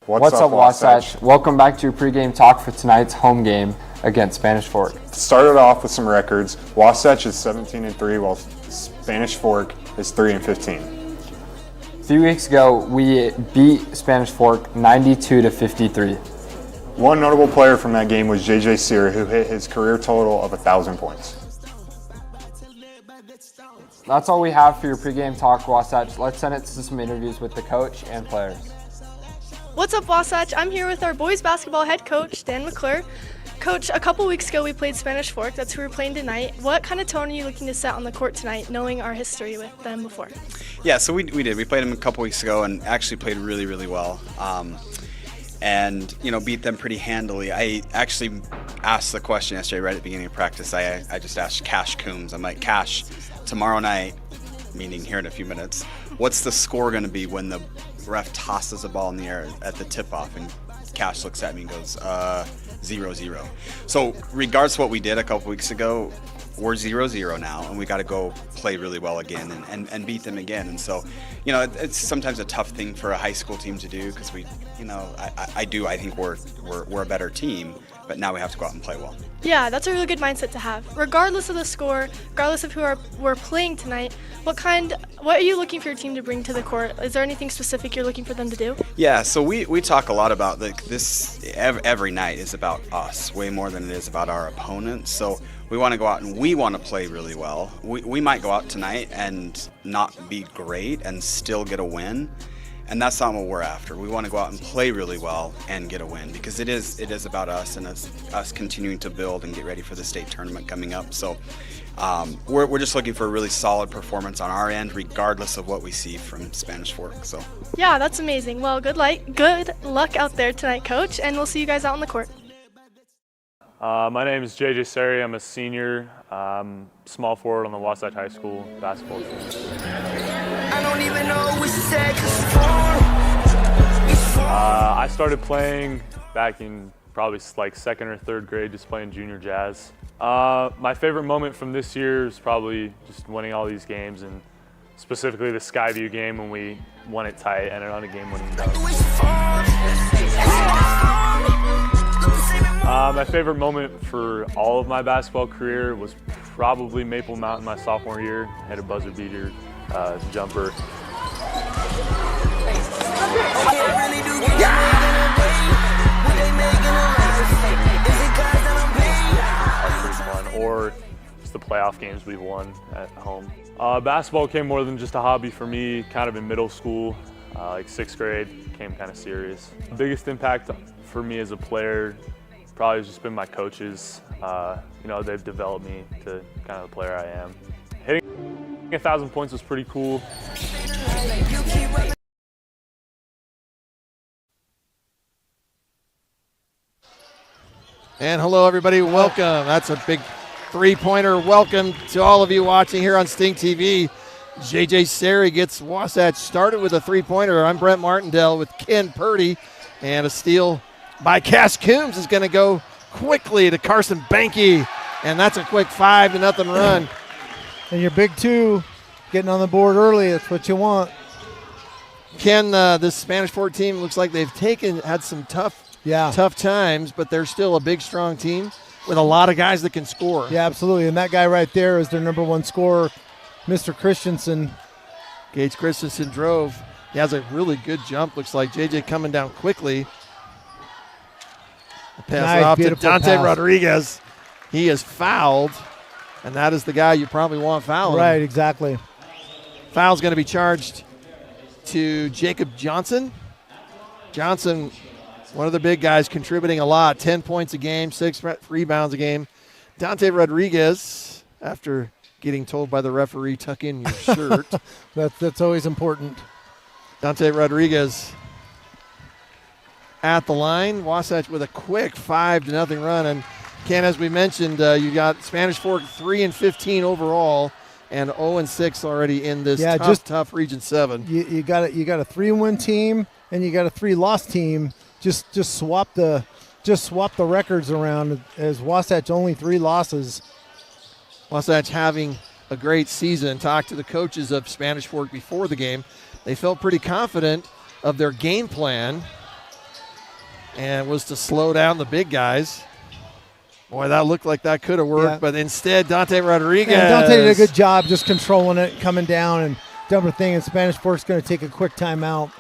What's up, Wasatch? Welcome back to your pregame talk for tonight's home game against Spanish Fork. Started off with some records. Wasatch is 17-3, while Spanish Fork is 3-15. A few weeks ago, we beat Spanish Fork 92-53. One notable player from that game was J.J. Sear, who hit his career total of 1,000 points. That's all we have for your pregame talk, Wasatch. Let's send it to some interviews with the coach and players. What's up, Wasatch? I'm here with our boys basketball head coach, Dan McClure. Coach, a couple weeks ago we played Spanish Fork. That's who we're playing tonight. What kind of tone are you looking to set on the court tonight, knowing our history with them before? Yeah, so we did. We played them a couple weeks ago and actually played really, really well. And beat them pretty handily. I actually asked the question yesterday right at the beginning of practice. I just asked Cash Coombs. I'm like, Cash, tomorrow night, meaning here in a few minutes, what's the score going to be when the ref tosses the ball in the air at the tip-off? And Cash looks at me and goes, 0-0. So regardless of what we did a couple weeks ago, we're 0-0 now, and we got to go play really well again and beat them again. And so, it's sometimes a tough thing for a high school team to do because I think we're a better team, but now we have to go out and play well. Yeah, that's a really good mindset to have. Regardless of the score, regardless of who we're playing tonight, what are you looking for your team to bring to the court? Is there anything specific you're looking for them to do? Yeah, so we talk a lot about this every night is about us way more than it is about our opponents. So we want to go out and we want to play really well. We might go out tonight and not be great and still get a win. And that's not what we're after. We want to go out and play really well and get a win because it is about us and us continuing to build and get ready for the state tournament coming up. So we're just looking for a really solid performance on our end, regardless of what we see from Spanish Fork. So yeah, that's amazing. Well, good luck out there tonight, Coach, and we'll see you guys out on the court. My name is J.J. Sari. I'm a senior, small forward on the Wasatch High School basketball team. I don't even know what you said, I started playing back in probably like second or third grade, just playing junior jazz. My favorite moment from this year is probably just winning all these games, and specifically the Skyview game when we won it tight, ended on a game-winning dunk. My favorite moment for all of my basketball career was probably Maple Mountain my sophomore year. Had a buzzer beater jumper. Or just the playoff games we've won at home. Basketball became more than just a hobby for me kind of in middle school, like sixth grade, became kind of serious. The biggest impact for me as a player probably has just been my coaches. They've developed me to kind of the player I am. Hitting 1,000 points was pretty cool. And hello, everybody. Welcome. That's a big three-pointer. Welcome to all of you watching here on Sting TV. J.J. Sari gets Wasatch started with a three-pointer. I'm Brent Martindale with Ken Purdy, and a steal by Cash Coombs is going to go quickly to Carson Banky, and that's a quick 5-0 run. And your big two getting on the board early, that's what you want. Ken, this Spanish Fork team looks like they've had some tough times, but they're still a big, strong team with a lot of guys that can score. Yeah, absolutely, and that guy right there is their number one scorer, Mr. Christensen. Gage Christensen drove. He has a really good jump, looks like. JJ coming down quickly. Pass off to Dante Rodriguez. He is fouled, and that is the guy you probably want fouling. Right, exactly. Foul's going to be charged to Jacob Johnson. Johnson, one of the big guys, contributing a lot. 10 points a game, 6 rebounds a game. Dante Rodriguez, after getting told by the referee, tuck in your shirt. That's always important. Dante Rodriguez at the line. Wasatch with a quick 5-0 run. And Ken, as we mentioned, you got Spanish Fork 3-15 overall and 0-6 already in this tough Region 7. You got a 3-win team and you got a 3-loss team. Just swap the records around, as Wasatch only 3 losses. Wasatch having a great season. Talked to the coaches of Spanish Fork before the game. They felt pretty confident of their game plan. and was to slow down the big guys. Boy, that looked like that could have worked, but instead Dante Rodriguez. And Dante did a good job just controlling it, coming down and double thing, and Spanish Fork's going to take a quick timeout.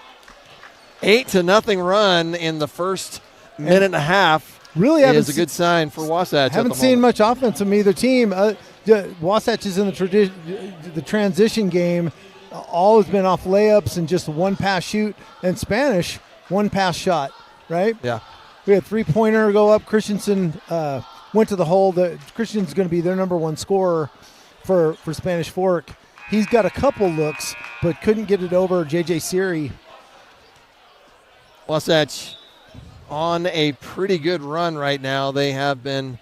8-0 run in the first minute and a half. Really is a good sign for Wasatch. Haven't seen much offense from either team. Wasatch is in the transition game. All has been off layups and just one pass shoot. And Spanish, one pass shot, right? Yeah. We had 3-pointer go up. Christensen went to the hole. Christensen's going to be their number one scorer for Spanish Fork. He's got a couple looks, but couldn't get it over J.J. Siri. Wasatch on a pretty good run right now. They have been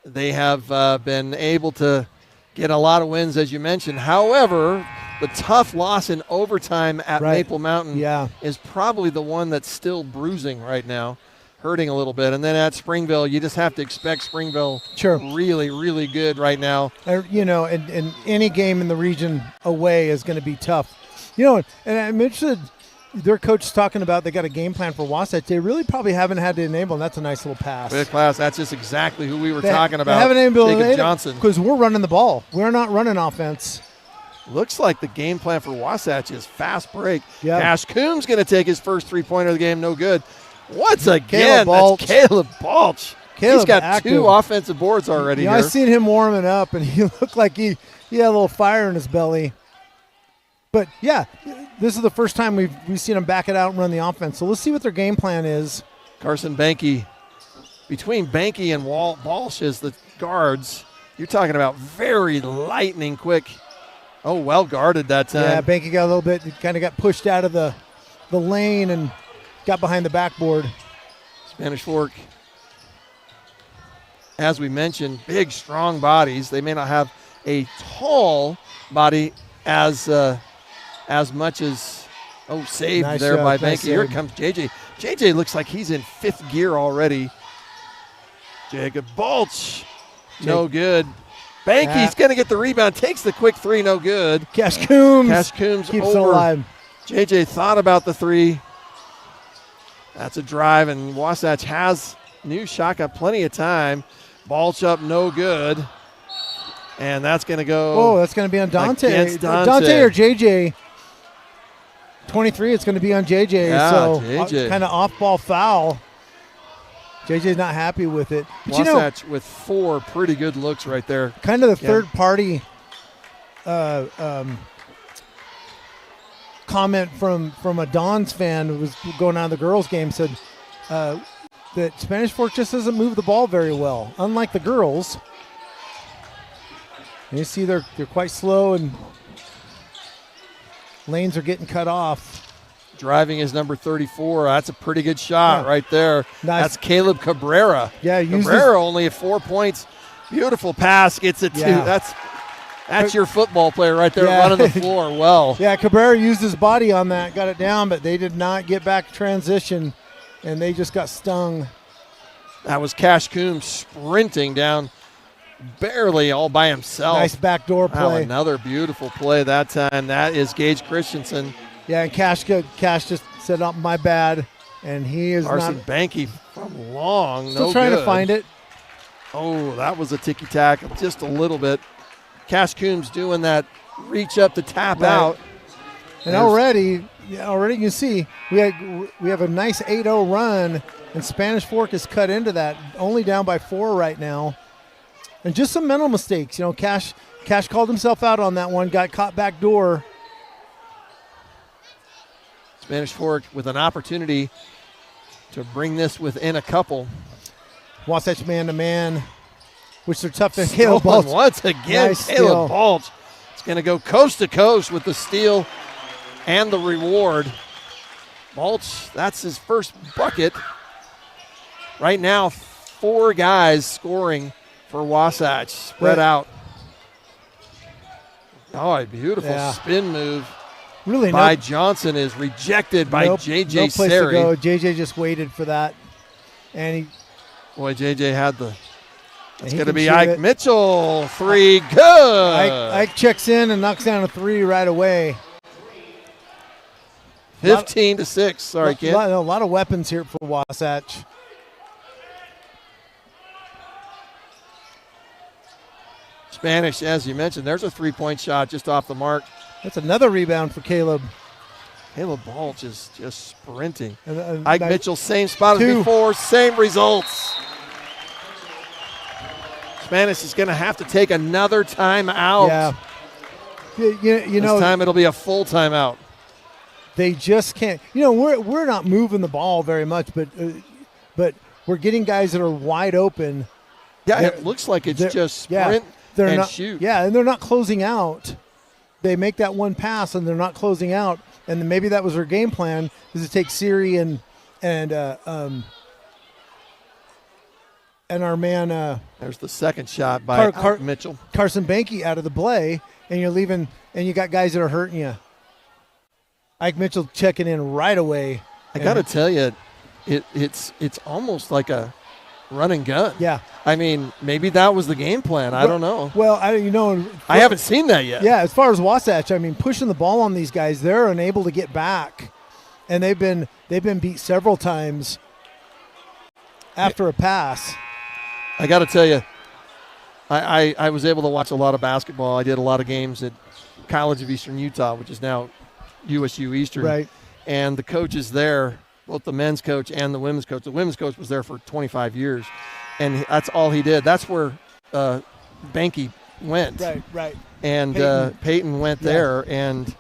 able to get a lot of wins, as you mentioned. However, the tough loss in overtime at Maple Mountain is probably the one that's still bruising right now, hurting a little bit. And then at Springville, you just have to expect Springville really, really good right now. And any game in the region away is going to be tough. And I'm interested. Their coach is talking about they got a game plan for Wasatch. They really probably haven't had to enable, and that's a nice little pass. Good pass. That's just exactly who we were talking about. They haven't enabled Jacob Johnson. Because we're running the ball. We're not running offense. Looks like the game plan for Wasatch is fast break. Yep. Cash Coombs going to take his first 3-pointer of the game. No good. Once again, Caleb that's Caleb Balch. He's got active. 2 offensive boards already here. I seen him warming up, and he looked like he had a little fire in his belly. But, this is the first time we've seen them back it out and run the offense. So let's see what their game plan is. Carson Banky. Between Banky and Balch as the guards, you're talking about very lightning quick. Oh, well guarded that time. Yeah, Banky got a little bit, kind of got pushed out of the lane and got behind the backboard. Spanish Fork, as we mentioned, big, strong bodies. They may not have a tall body as much as, saved nice there shot, by nice Banky. Here save. comes JJ. JJ looks like he's in 5th gear already. Jacob Balch, no good. Banky's going to get the rebound, takes the quick 3, no good. Cash Coombs keeps it over. alive. JJ thought about the 3. That's a drive, and Wasatch has new shot, got plenty of time. Balch up, no good. And that's going to go. Oh, that's going to be on Dante. Against Dante. Dante or JJ. 23, it's going to be on JJ. Yeah, so JJ. Kind of off-ball foul. JJ's not happy with it. But Wasatch with 4 pretty good looks right there. Kind of the third-party comment from a Dons fan who was going on the girls' game said that Spanish Fork just doesn't move the ball very well, unlike the girls. And you see they're quite slow and lanes are getting cut off. Driving is number 34. That's a pretty good shot right there. Nice. That's Caleb Cabrera. Yeah, Cabrera only at 4 points. Beautiful pass, gets it 2. That's your football player right there running the floor well. Yeah, Cabrera used his body on that, got it down, but they did not get back transition, and they just got stung. That was Cash Coombs sprinting down barely all by himself. Nice backdoor play. Wow, another beautiful play that time. That is Gage Christensen. Yeah, and Cash just said, "Oh, my bad," and he is Carson not. Banky from long. Still trying to find it. Oh, that was a ticky-tack just a little bit. Cash Coombs doing that reach up to tap out. And already you can see we have a nice 8-0 run, and Spanish Fork is cut into that, only down by 4 right now. And just some mental mistakes. Cash called himself out on that one, got caught back door. Spanish Fork with an opportunity to bring this within a couple. Wasatch man-to-man, which they're tough to Caleb Balch. Once again, Nice Caleb steal. Balch is going to go coast to coast with the steal and the reward. Balch, that's his first bucket. Right now, 4 guys scoring for Wasatch, spread out. Oh, a beautiful spin move. Really, by Johnson is rejected by J.J. No place Seri. to go. J.J. just waited for that, and Boy, J.J. had the. It's he going to can be shoot Ike it. Mitchell. 3, good. Ike checks in and knocks down a 3 right away. 15-6. Sorry, Ken. A lot of weapons here for Wasatch. Spanish, as you mentioned, there's a 3-point shot just off the mark. That's another rebound for Caleb. Caleb Balch is just sprinting. And, Ike Mitchell, same spot as before, same results. Spanish is going to have to take another timeout. Yeah. You know, this time it'll be a full timeout. They just can't. You know, we're not moving the ball very much, but we're getting guys that are wide open. Yeah, it looks like it's just sprint and shoot. Yeah, and they're not closing out. They make that one pass and they're not closing out, and then maybe that was their game plan, is to take Siri and our man. There's the second shot by Mitchell. Carson Banky out of the play, and you're leaving, and you got guys that are hurting you. Ike Mitchell checking in right away. I got to tell you, it's almost like a run and gun. Yeah. I mean, maybe that was the game plan. I don't know. Well, I haven't seen that yet. Yeah, as far as Wasatch, I mean, pushing the ball on these guys, they're unable to get back, and they've been beat several times after a pass. I got to tell you, I was able to watch a lot of basketball. I did a lot of games at College of Eastern Utah, which is now USU Eastern. Right. And the coaches there, both the men's coach and the women's coach. The women's coach was there for 25 years, and that's all he did. That's where Banky went. Right. And Peyton went there, and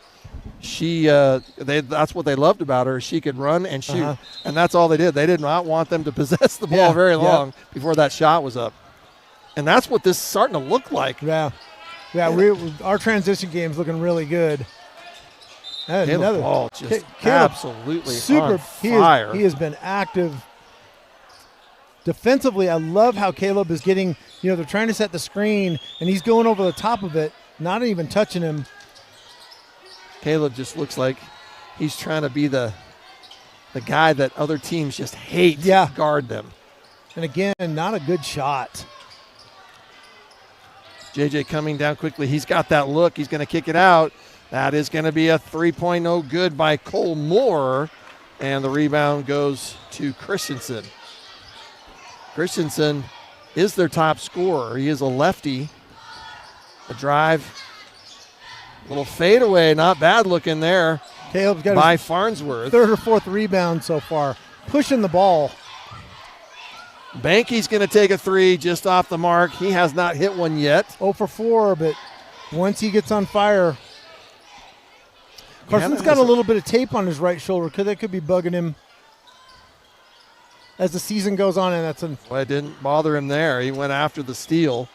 she that's what they loved about her. She could run and shoot, and that's all they did. They did not want them to possess the ball very long before that shot was up. And that's what this is starting to look like. Yeah. Our transition game's looking really good. Caleb Ball just absolutely super on fire. He has been active defensively. I love how Caleb is getting, they're trying to set the screen, and he's going over the top of it, not even touching him. Caleb just looks like he's trying to be the guy that other teams just hate to guard them. And again, not a good shot. JJ coming down quickly. He's got that look. He's going to kick it out. That is going to be a 3-point no good by Cole Moore, and the rebound goes to Christensen. Christensen is their top scorer. He is a lefty. The drive, a little fadeaway, not bad looking there. Caleb's got by Farnsworth. Third or fourth rebound so far, pushing the ball. Banky's going to take a three just off the mark. He has not hit one yet. 0 for 4, but once he gets on fire. Carson's got a little bit of tape on his right shoulder. That could be bugging him as the season goes on, and well, it didn't bother him there. He went after the steal.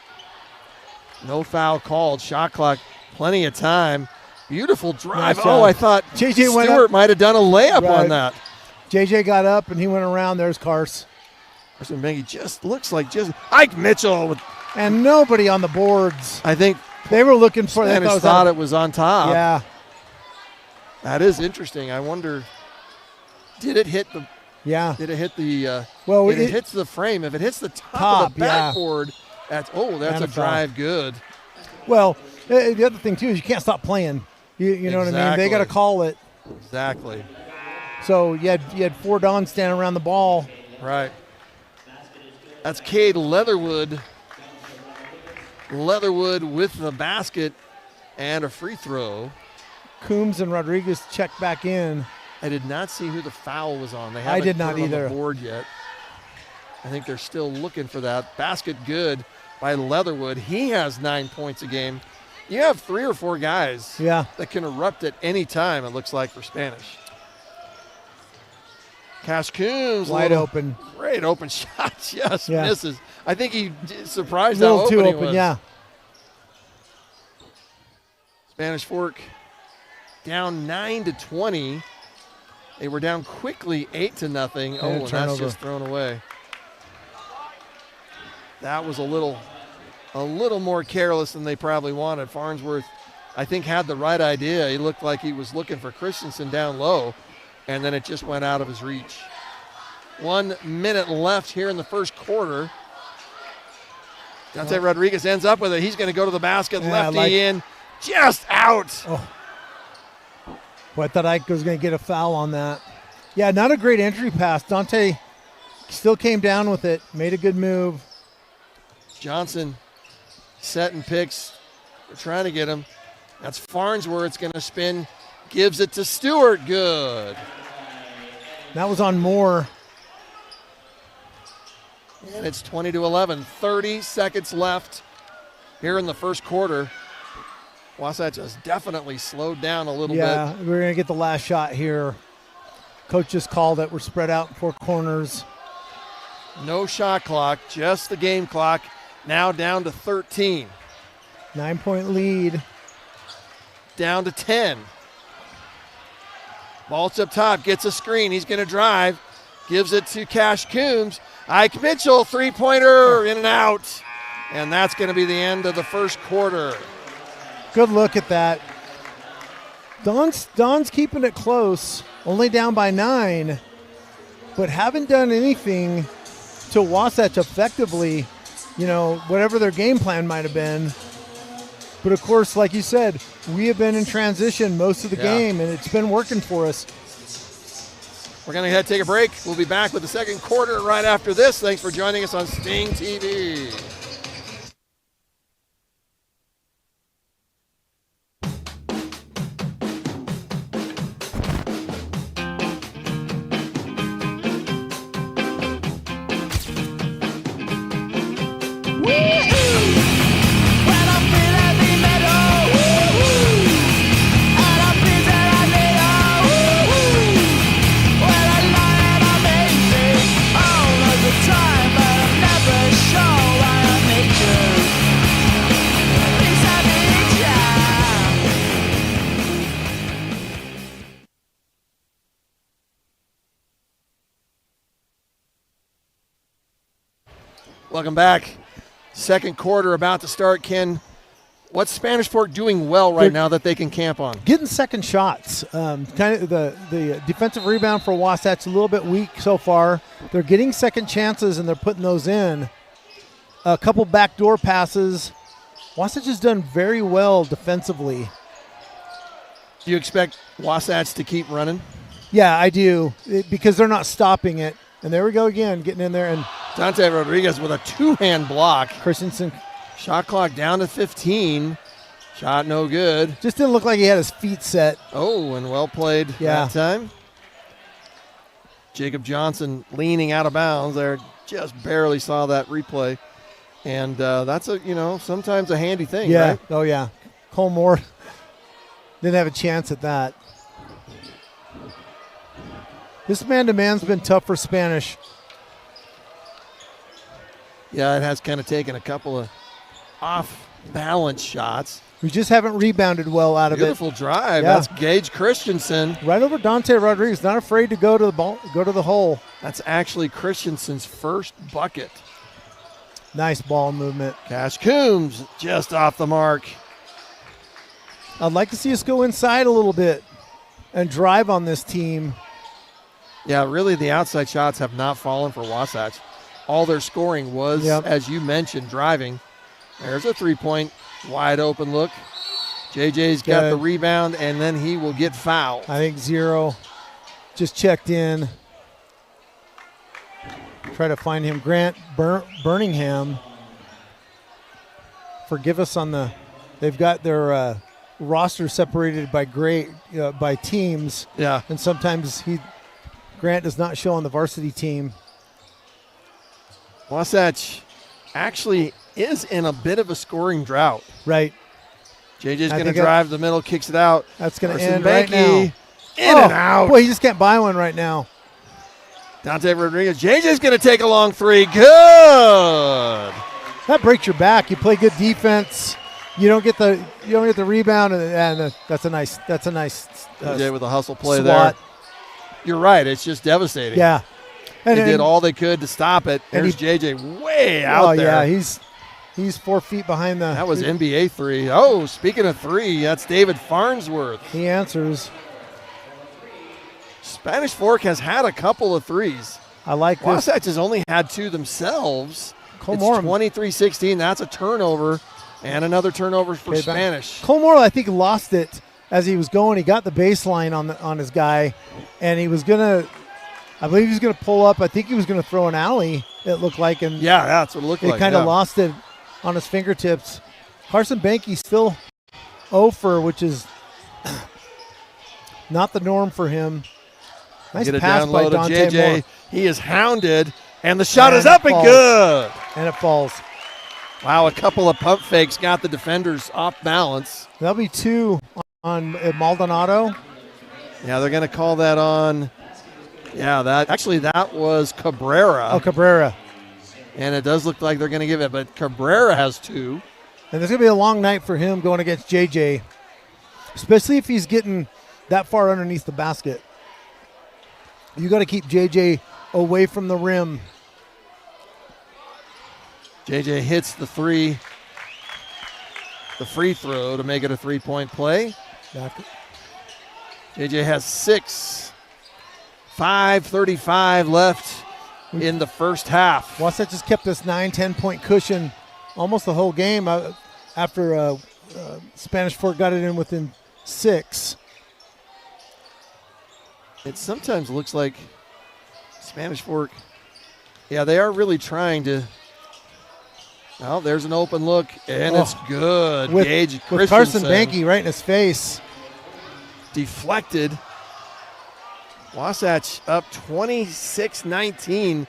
No foul called. Shot clock, plenty of time. Beautiful drive. Nice I thought Stewart might have done a layup on that. JJ got up and he went around. There's Carson. Carson Banky just looks like Ike Mitchell. And nobody on the boards. I think they were looking for that. I thought it was on top. Yeah. That is interesting. I wonder, did it hit the? Yeah. Did it hit the? Well, it hits the frame. If it hits the top of the backboard, that's a drive good. Well, the other thing too is you can't stop playing. You know what I mean? They got to call it. Exactly. So you had 4 Dons standing around the ball. Right. That's Cade Leatherwood. Leatherwood with the basket and a free throw. Coombs and Rodriguez checked back in. I did not see who the foul was on. They I did not haven't put it either. on the board yet. I think they're still looking for that. Basket good by Leatherwood. He has 9 points a game. You have 3 or 4 guys that can erupt at any time, it looks like, for Spanish. Cash Coombs. Wide open. Great open shot. Just misses. I think he surprised how open too he open, was. yeah. Spanish Fork down 9-20. They were down quickly 8-0. Oh, and that's just thrown away. That was a little more careless than they probably wanted. Farnsworth, I think, had the right idea. He looked like he was looking for Christensen down low, and then it just went out of his reach. 1 minute left here in the first quarter. Dante Rodriguez ends up with it. He's going to go to the basket. Lefty in, just out. Oh. Boy, I thought Ike was going to get a foul on that. Yeah, not a great entry pass. Dante still came down with it, made a good move. Johnson setting picks. We're trying to get him. That's Farnsworth's going to spin. Gives it to Stewart. Good. That was on Moore. And it's 20-11. 30 seconds left here in the first quarter. Wasatch has definitely slowed down a little bit. Yeah, we're going to get the last shot here. Coach just called it. We're spread out in 4 corners. No shot clock, just the game clock. Now down to 13. 9-point lead. Down to 10. Ball's up top, gets a screen. He's going to drive. Gives it to Cash Coombs. Ike Mitchell, three-pointer, in and out. And that's going to be the end of the first quarter. Good look at that. Don's keeping it close, only down by 9, but haven't done anything to Wasatch effectively, whatever their game plan might have been. But, of course, like you said, we have been in transition most of the game, and it's been working for us. We're going to head take a break. We'll be back with the second quarter right after this. Thanks for joining us on Sting TV. Welcome back. Second quarter about to start. Ken, what's Spanish Fork doing well right now that they can camp on? Getting second shots. Kind of the defensive rebound for Wasatch a little bit weak so far. They're getting second chances and they're putting those in. A couple backdoor passes. Wasatch has done very well defensively. Do you expect Wasatch to keep running? Yeah, I do, because they're not stopping it. And there we go again, getting in there. And Dante Rodriguez with a two-hand block. Christensen. Shot clock down to 15. Shot no good. Just didn't look like he had his feet set. Oh, and well played that time. Jacob Johnson leaning out of bounds there. Just barely saw that replay. And that's sometimes a handy thing, right? Oh, yeah. Cole Moore didn't have a chance at that. This man-to-man's been tough for Spanish. Yeah, it has kind of taken a couple of off-balance shots. We just haven't rebounded well out of it. Beautiful drive. Yeah. That's Gage Christensen. Right over Dante Rodriguez. Not afraid to go to the ball, go to the hole. That's actually Christensen's first bucket. Nice ball movement. Cash Coombs just off the mark. I'd like to see us go inside a little bit and drive on this team. Yeah, really the outside shots have not fallen for Wasatch. All their scoring was, as you mentioned, driving. There's a three-point wide open look. JJ's got the rebound, and then he will get fouled. I think 0 just checked in. Try to find him. Grant Birmingham. Forgive us on the. They've got their roster separated by by teams. Yeah, and sometimes Grant does not show on the varsity team. Wasatch actually is in a bit of a scoring drought. Right. JJ's going to drive the middle, kicks it out. That's going to end right now. In and out. Boy, he just can't buy one right now. Dante Rodriguez. JJ's going to take a long three. Good. That breaks your back. You play good defense. You don't get the rebound, and that's a nice. JJ with a hustle play swat there. You're right. It's just devastating. Yeah. And they did all they could to stop it. There's JJ way out there. Oh, yeah. He's 4 feet behind the. That was NBA three. Oh, speaking of three, that's David Farnsworth. He answers. Spanish Fork has had a couple of threes. I like this. Wasatch has only had 2 themselves. Cole It's Moore. 23-16. That's a turnover. And another turnover for Spanish. Cole Moore, I think, lost it as he was going, he got the baseline on his guy, and he was gonna. I believe he was gonna pull up. I think he was gonna throw an alley. It looked like, and Yeah, that's what it looked like. He kind of lost it on his fingertips. Carson Banke still 0 for, which is not the norm for him. Nice Get a pass by download of Dante JJ. Moore. He is hounded, and the shot And is up it and falls. good. And it falls. Wow, a couple of pump fakes got the defenders off balance. That'll be 2 on Maldonado. Yeah, they're going to call that on. Yeah, that was Cabrera. Oh, Cabrera. And it does look like they're going to give it, but Cabrera has 2. And there's going to be a long night for him going against JJ, especially if he's getting that far underneath the basket. You got to keep JJ away from the rim. JJ hits the free throw to make it a 3-point play. JJ has 6. 5:35 left in the first half. Wasatch just kept this 9-10 point cushion almost the whole game after Spanish Fort got it in within 6. It sometimes looks like Spanish Fork, yeah, they are really trying to. Well, there's an open look, and it's good. Gage with Carson Christensen Banke right in his face. deflected. Wasatch up 26-19.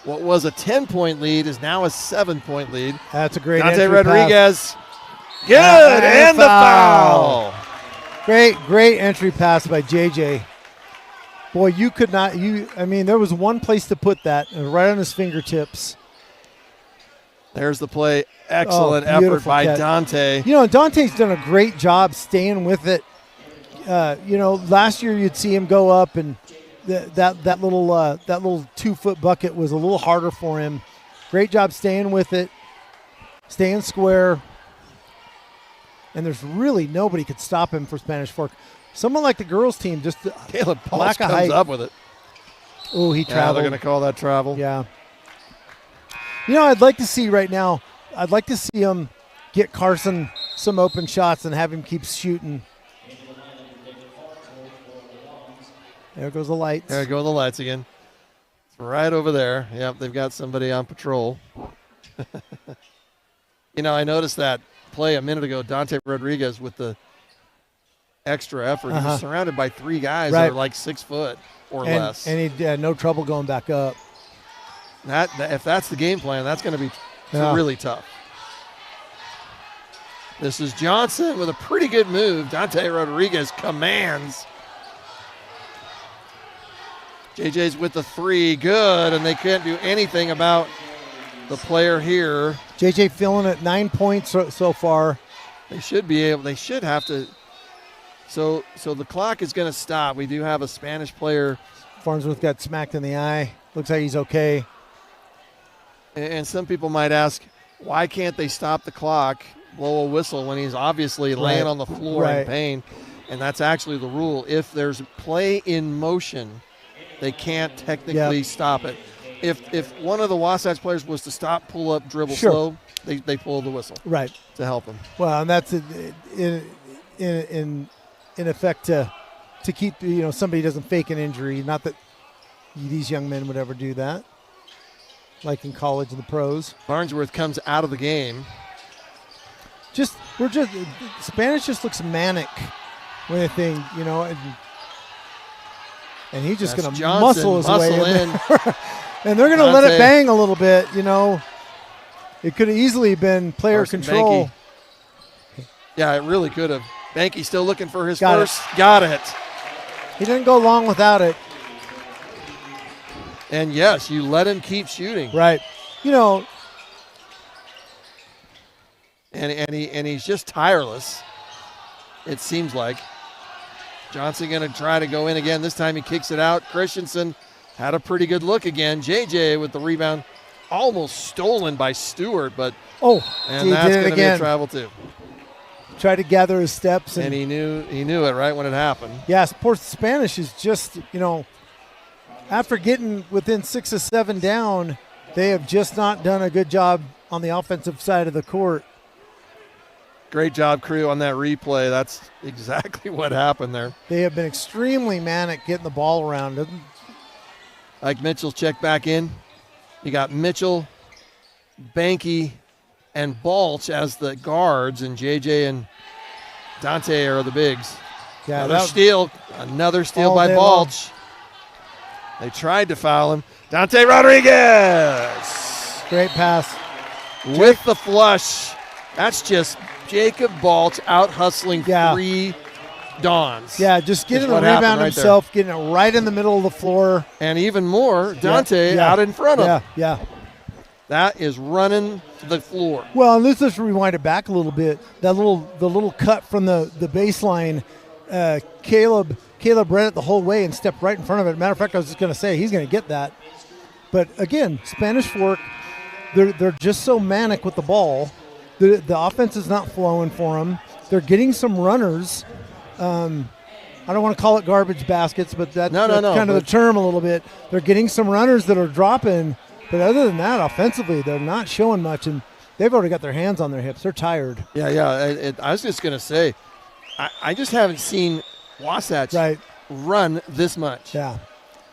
What was a 10-point lead is now a 7-point lead. That's a great Dante entry Rodriguez. pass. Good, and the foul. Great entry pass by JJ. Boy, you could not, there was one place to put that, right on his fingertips. There's the play. Excellent effort by catch. Dante. Dante's done a great job staying with it. Last year you'd see him go up, and that little 2-foot bucket was a little harder for him. Great job staying with it, staying square, and there's really nobody could stop him for Spanish Fork. Someone like the girls' team, just Caleb Paul's lack of comes height. up with it. Oh, he Yeah, traveled. they're going to call that travel. Yeah. I'd like to see right now, I'd like to see him get Carson some open shots and have him keep shooting. There goes the lights. There go the lights again. It's right over there. Yep, they've got somebody on patrol. I noticed that play a minute ago, Dante Rodriguez with the extra effort. He was surrounded by 3 guys that are like 6 foot or less. And he had no trouble going back up. If that's the game plan, that's going to be really tough. This is Johnson with a pretty good move. Dante Rodriguez commands. JJ's with the 3, good, and they can't do anything about the player here. JJ feeling it, 9 points so far. They should have to. So the clock is going to stop. We do have a Spanish player. Farnsworth got smacked in the eye. Looks like he's okay. And some people might ask, why can't they stop the clock, blow a whistle when he's obviously laying on the floor in pain? And that's actually the rule. If there's play in motion, they can't technically stop it. If one of the Wasatch players was to stop, pull up, dribble slow, they pull the whistle to help him. Well, and that's in effect to keep somebody doesn't fake an injury. Not that these young men would ever do that, like in college and the pros. Farnsworth comes out of the game. Spanish just looks manic when a thing, and he's just going to muscle his way in. And they're going to let it bang a little bit, It could have easily been player Carson control. Banke. Yeah, it really could have. Banke still looking for his Got first. Got it. He didn't go long without it. And yes, you let him keep shooting. Right. And he's just tireless, it seems like. Johnson going to try to go in again. This time he kicks it out. Christensen had a pretty good look again. JJ with the rebound. Almost stolen by Stewart, but and that's going to be a travel too. Tried to gather his steps. And he knew it right when it happened. Yeah, Sports Spanish is just, after getting within 6 or 7 down, they have just not done a good job on the offensive side of the court. Great job, crew, on that replay. That's exactly what happened there. They have been extremely manic getting the ball around. Ike Mitchell checked back in. You got Mitchell, Banky, and Balch as the guards, and JJ and Dante are the bigs. Yeah, another steal by day Balch. They tried to foul him. Dante Rodriguez Great pass. with the flush. That's just Jacob Balch out hustling Yeah. 3 Dons. Yeah, just getting the what happened rebound right himself, getting it right in the middle of the floor. And even more, Dante Yeah. out in front of him. Yeah. That is running the floor. Well, and let's just rewind it back a little bit. The little cut from the baseline. Caleb read it the whole way and stepped right in front of it. Matter of fact, I was just going to say he's going to get that. But again, Spanish Fork, they're just so manic with the ball. The offense is not flowing for them. They're getting some runners. I don't want to call it garbage baskets, but that's kind of the term a little bit. They're getting some runners that are dropping. But other than that, offensively, they're not showing much, and they've already got their hands on their hips. They're tired. Yeah. I was just going to say, I just haven't seen Wasatch run this much. Yeah.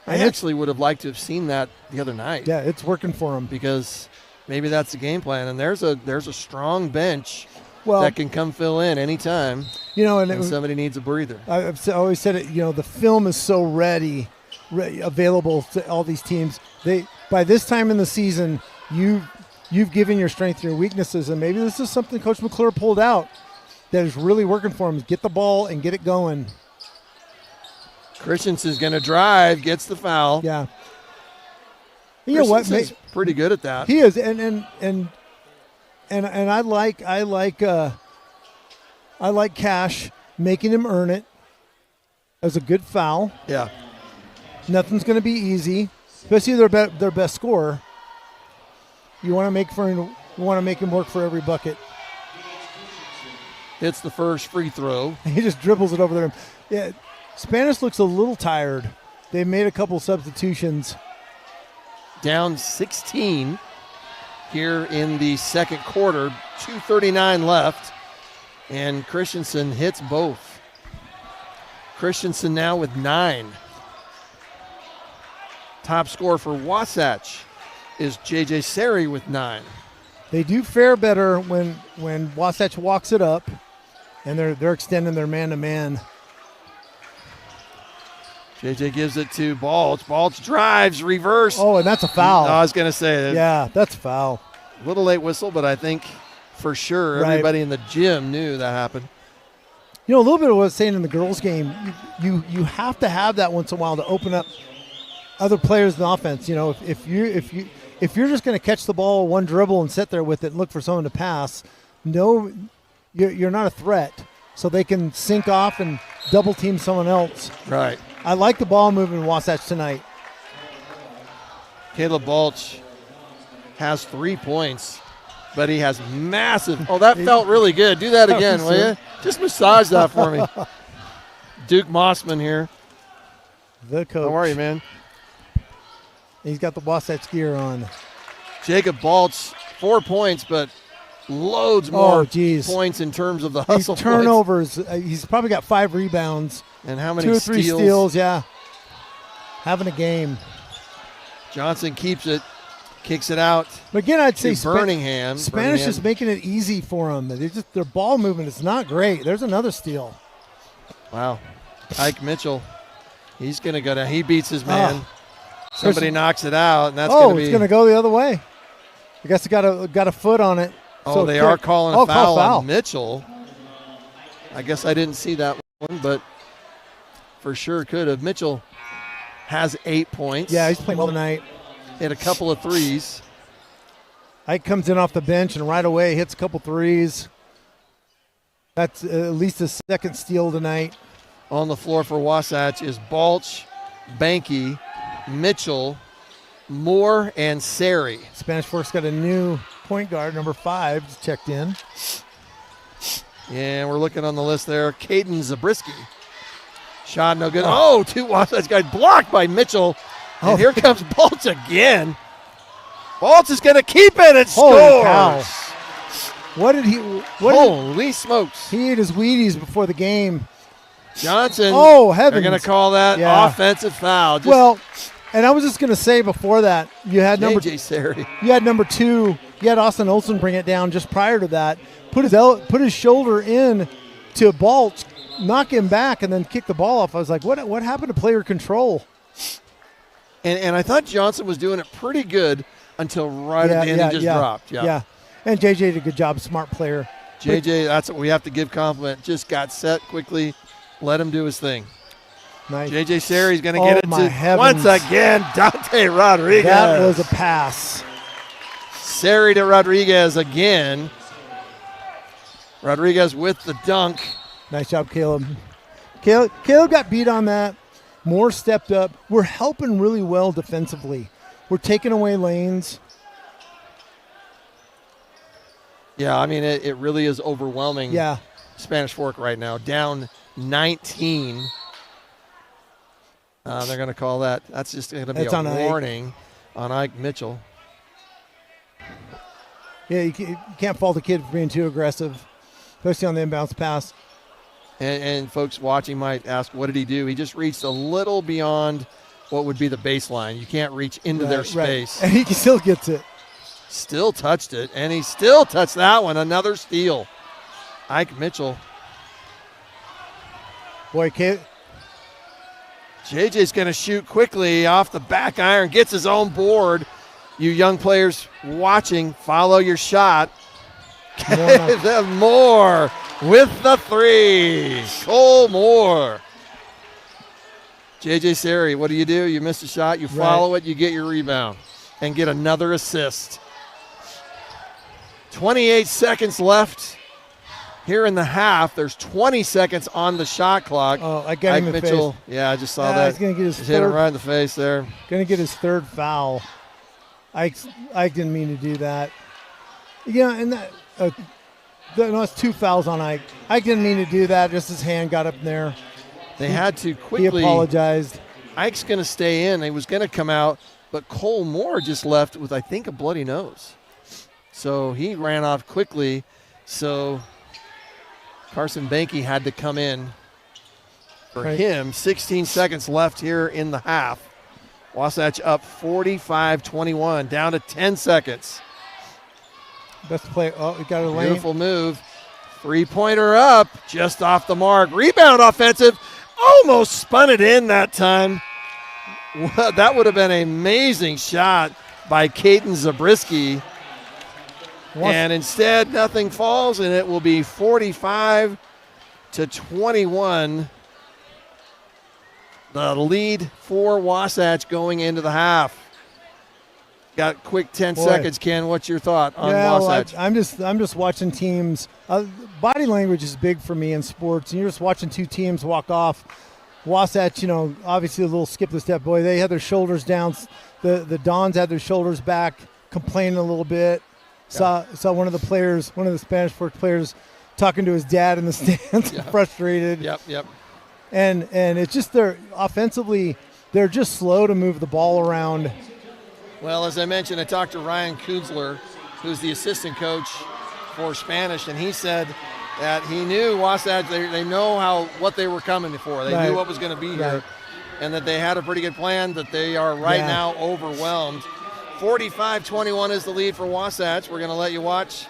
I actually would have liked to have seen that the other night. Yeah, it's working for them. Because maybe that's the game plan, and there's a strong bench well, that can come fill in anytime. And somebody needs a breather. I've always said it. The film is so ready, available to all these teams. By this time in the season, you've given your strength, your weaknesses, and maybe this is something Coach McClure pulled out that is really working for him. Get the ball and get it going. Christensen's going to drive, gets the foul. Yeah. You know what? He's pretty good at that. He is, and I like Cash making him earn it. That was a good foul. Yeah. Nothing's going to be easy, especially their best scorer. You want to make him work for every bucket. Hits the first free throw. He just dribbles it over there. Yeah, Spanish looks a little tired. They made a couple substitutions. Down 16 here in the second quarter. 2:39 left. And Christensen hits both. Christensen now with 9. Top scorer for Wasatch is J.J. Sari with 9. They do fare better when Wasatch walks it up, and they're extending their man-to-man. JJ gives it to Balch. Balch drives, reverse. Oh, and that's a foul. I was going to say. Yeah, that's a foul. A little late whistle, but I think for sure everybody in the gym knew that happened. A little bit of what I was saying in the girls' game, you have to have that once in a while to open up other players in the offense. If you're just going to catch the ball one dribble and sit there with it and look for someone to pass, no, you're not a threat. So they can sink off and double team someone else. Right. I like the ball moving in Wasatch tonight. Caleb Balch has 3 points, but he has massive. Oh, that felt really good. Do that again, will you? Just massage that for me. Duke Mossman here. The coach. How are you, man? He's got the Wasatch gear on. Jacob Balch, 4 points, but loads more points in terms of the hustle turnovers. He's probably got 5 rebounds. And how many 2 or 3 steals, yeah. Having a game. Johnson keeps it, kicks it out. But again, I'd say Birmingham. Spanish is making it easy for them. Their ball movement is not great. There's another steal. Wow. Ike Mitchell, he's going to go down. He beats his man. Somebody knocks it out, and that's going to be. It's going to go the other way. I guess it got a foot on it. Oh, so they are calling a foul on Mitchell. I guess I didn't see that one, but for sure could have. Mitchell has 8 points. Yeah, he's playing all night. Hit a couple of threes. Ike comes in off the bench and right away hits a couple threes. That's at least a second steal tonight. On the floor for Wasatch is Balch, Banky, Mitchell, Moore, and Sari. Spanish Fork's got a new point guard, number 5, just checked in. And we're looking on the list there. Caden Zabriskie. Shot no good. Oh, 2 Wasatch guys blocked by Mitchell. And here comes Balch again. Balch is going to keep it and scores. Cow. What did he? Holy smokes! He ate his Wheaties before the game. Johnson. Oh, heavens! They're going to call that offensive foul. Well, and I was just going to say before that, you had JJ Sari. You had number 2. You had Austin Olsen bring it down just prior to that. Put his shoulder in to Balch, knock him back, and then kick the ball off. I was like, what happened to player control? And I thought Johnson was doing it pretty good until right at the end he just dropped. Yeah. And JJ did a good job, smart player. JJ, that's what we have to give compliment. Just got set quickly, let him do his thing. Nice. JJ Sari's going to get it to, heavens. once again, Dante Rodriguez. That was a pass. Sari to Rodriguez again. Rodriguez with the dunk. Nice job, Caleb. Caleb got beat on that. Moore stepped up. We're helping really well defensively. We're taking away lanes. Yeah, I mean, it really is overwhelming. Yeah. Spanish Fork right now, down 19. They're going to call that. That's just going to be a warning on Ike Mitchell. Yeah, you can't fault the kid for being too aggressive, especially on the inbounds pass. And folks watching might ask, what did he do? He just reached a little beyond what would be the baseline. You can't reach into their space. Right. And he still gets it. Still touched it, and he still touched that one. Another steal. Ike Mitchell. Boy, JJ's going to shoot quickly off the back iron, gets his own board. You young players watching, follow your shot. Moore with the 3. Cole Moore. JJ Sari, what do? You miss a shot, you follow it, you get your rebound, and get another assist. 28 seconds left here in the half. There's 20 seconds on the shot clock. Oh, I got him in the face. Yeah, I just saw that. He's going to get his hit him right in the face there. Going to get his 3rd foul. Ike didn't mean to do that. Yeah, and that no, it's 2 fouls on Ike. Ike didn't mean to do that. Just his hand got up in there. They had to quickly. He apologized. Ike's going to stay in. He was going to come out, but Cole Moore just left with, I think, a bloody nose. So he ran off quickly. So Carson Banky had to come in for him. 16 seconds left here in the half. Wasatch up 45-21, down to 10 seconds. Best play. Oh, we got a lane. Beautiful move. 3-pointer up, just off the mark. Rebound offensive. Almost spun it in that time. That would have been an amazing shot by Caden Zabriskie. And instead, nothing falls, and it will be 45-21. The lead for Wasatch going into the half. Got quick 10 seconds, Ken. What's your thought on Wasatch? I'm just watching teams. Body language is big for me in sports. And you're just watching 2 teams walk off. Wasatch, obviously a little skip the step. Boy, they had their shoulders down. The Dons had their shoulders back, complaining a little bit. Saw one of the Spanish Fork players talking to his dad in the stands, frustrated. Yep. And it's just offensively, they're just slow to move the ball around. Well, as I mentioned, I talked to Ryan Kunzler, who's the assistant coach for Spanish, and he said that he knew Wasatch, they know what they were coming for. They knew what was going to be here, and that they had a pretty good plan, that they are now overwhelmed. 45-21 is the lead for Wasatch. We're going to let you watch.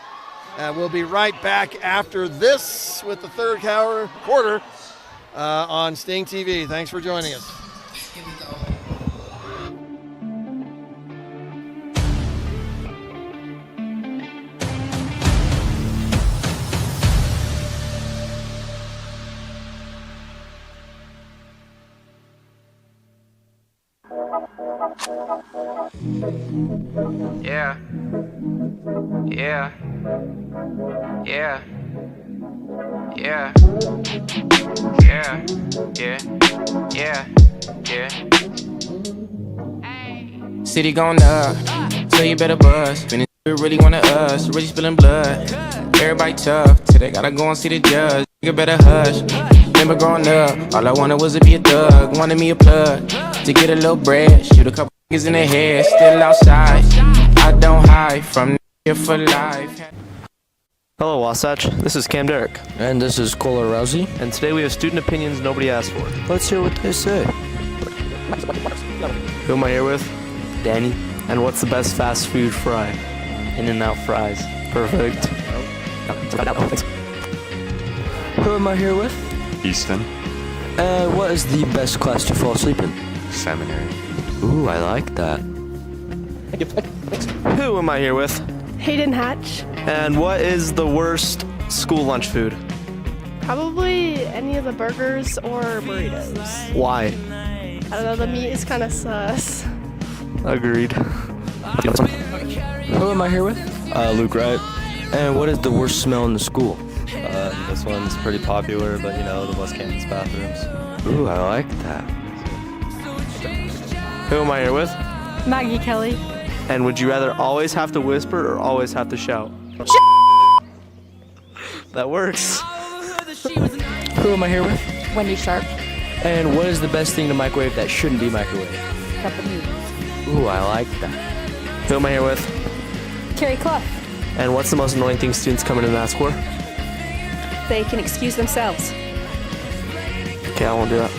We'll be right back after this with the third quarter on Sting TV. Thanks for joining us. Here we go. Yeah. Yeah. Yeah. Yeah. Yeah. Yeah. Yeah. Yeah. City going up, so you better buzz. Finish really wanna us, really spilling blood. Everybody tough, till they gotta go and see the judge. You better hush. Remember growing up, all I wanted was to be a thug. Wanted me a plug, to get a little bread. Shoot a couple niggas in the head, still outside. I don't hide from here for life. Hello, Wasatch. This is Cam Derrick. And this is Cola Rousey. And today we have student opinions nobody asked for. Let's hear what they say. Who am I here with? Danny. And what's the best fast food fry? In-N-Out fries. Perfect. Who am I here with? Easton. And what is the best class to fall asleep in? Seminary. Ooh, I like that. Who am I here with? Hayden Hatch. And what is the worst school lunch food? Probably any of the burgers or burritos. Why? I don't know, the meat is kind of sus. Agreed. Who am I here with? Luke Wright. And what is the worst smell in the school? This one's pretty popular, but you know, the West Campus bathrooms. Ooh, I like that. Who am I here with? Maggie Kelly. And would you rather always have to whisper or always have to shout? That works. Who am I here with? Wendy Sharp. And what is the best thing to microwave that shouldn't be microwaved? Cup of noodles. Ooh, I like that. Who am I here with? Carrie Clough. And what's the most annoying thing students come in and ask for? They can excuse themselves. Okay, I won't do that.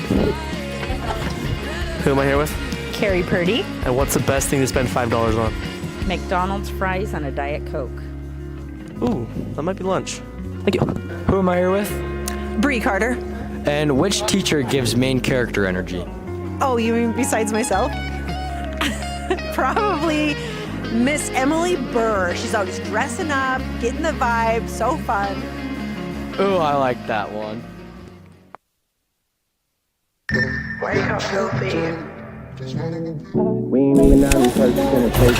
Who am I here with? Carrie Purdy. And what's the best thing to spend $5 on? McDonald's fries and a Diet Coke. Ooh, that might be lunch. Thank you. Who am I here with? Bree Carter. And which teacher gives main character energy? Oh, you mean besides myself? Probably Miss Emily Burr. She's always dressing up, getting the vibe, so fun. Ooh, I like that one. Wake up, filthy. We ain't even out because it's gonna take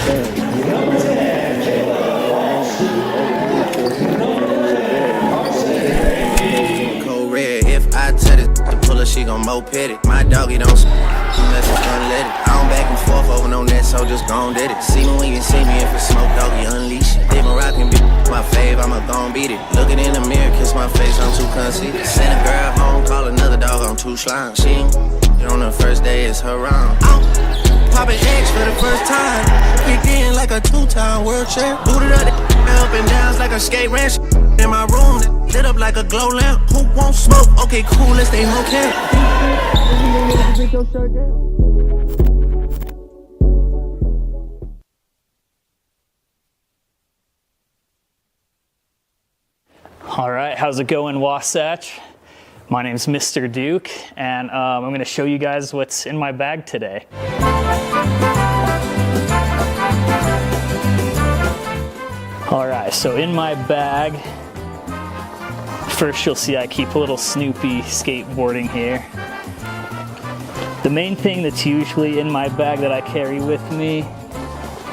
Cold red, if I tell it to pull her, she gon' moped it. My doggy don't unless it's gonna let it. I don't back and forth over no net, so just gon' did it. See me when you see me, if it's smoke, doggy, unleash it. They been rockin' my fave, I'ma gon' beat it. Looking in the mirror, kiss my face, I'm too conceited. Send a girl home, call another dog, I'm too slime. She ain't on the first day, it's her round. Poppin' eggs for the first time. Kicked in like a two-time world champ. Booted up and downs like a skate ranch. In my room, lit up like a glow lamp. Who won't smoke? Okay, cool, let's stay home camp. All right, how's it going, Wasatch? My name's Mr. Duke, and I'm going to show you guys what's in my bag today. All right, so in my bag, first you'll see I keep a little Snoopy skateboarding here. The main thing that's usually in my bag that I carry with me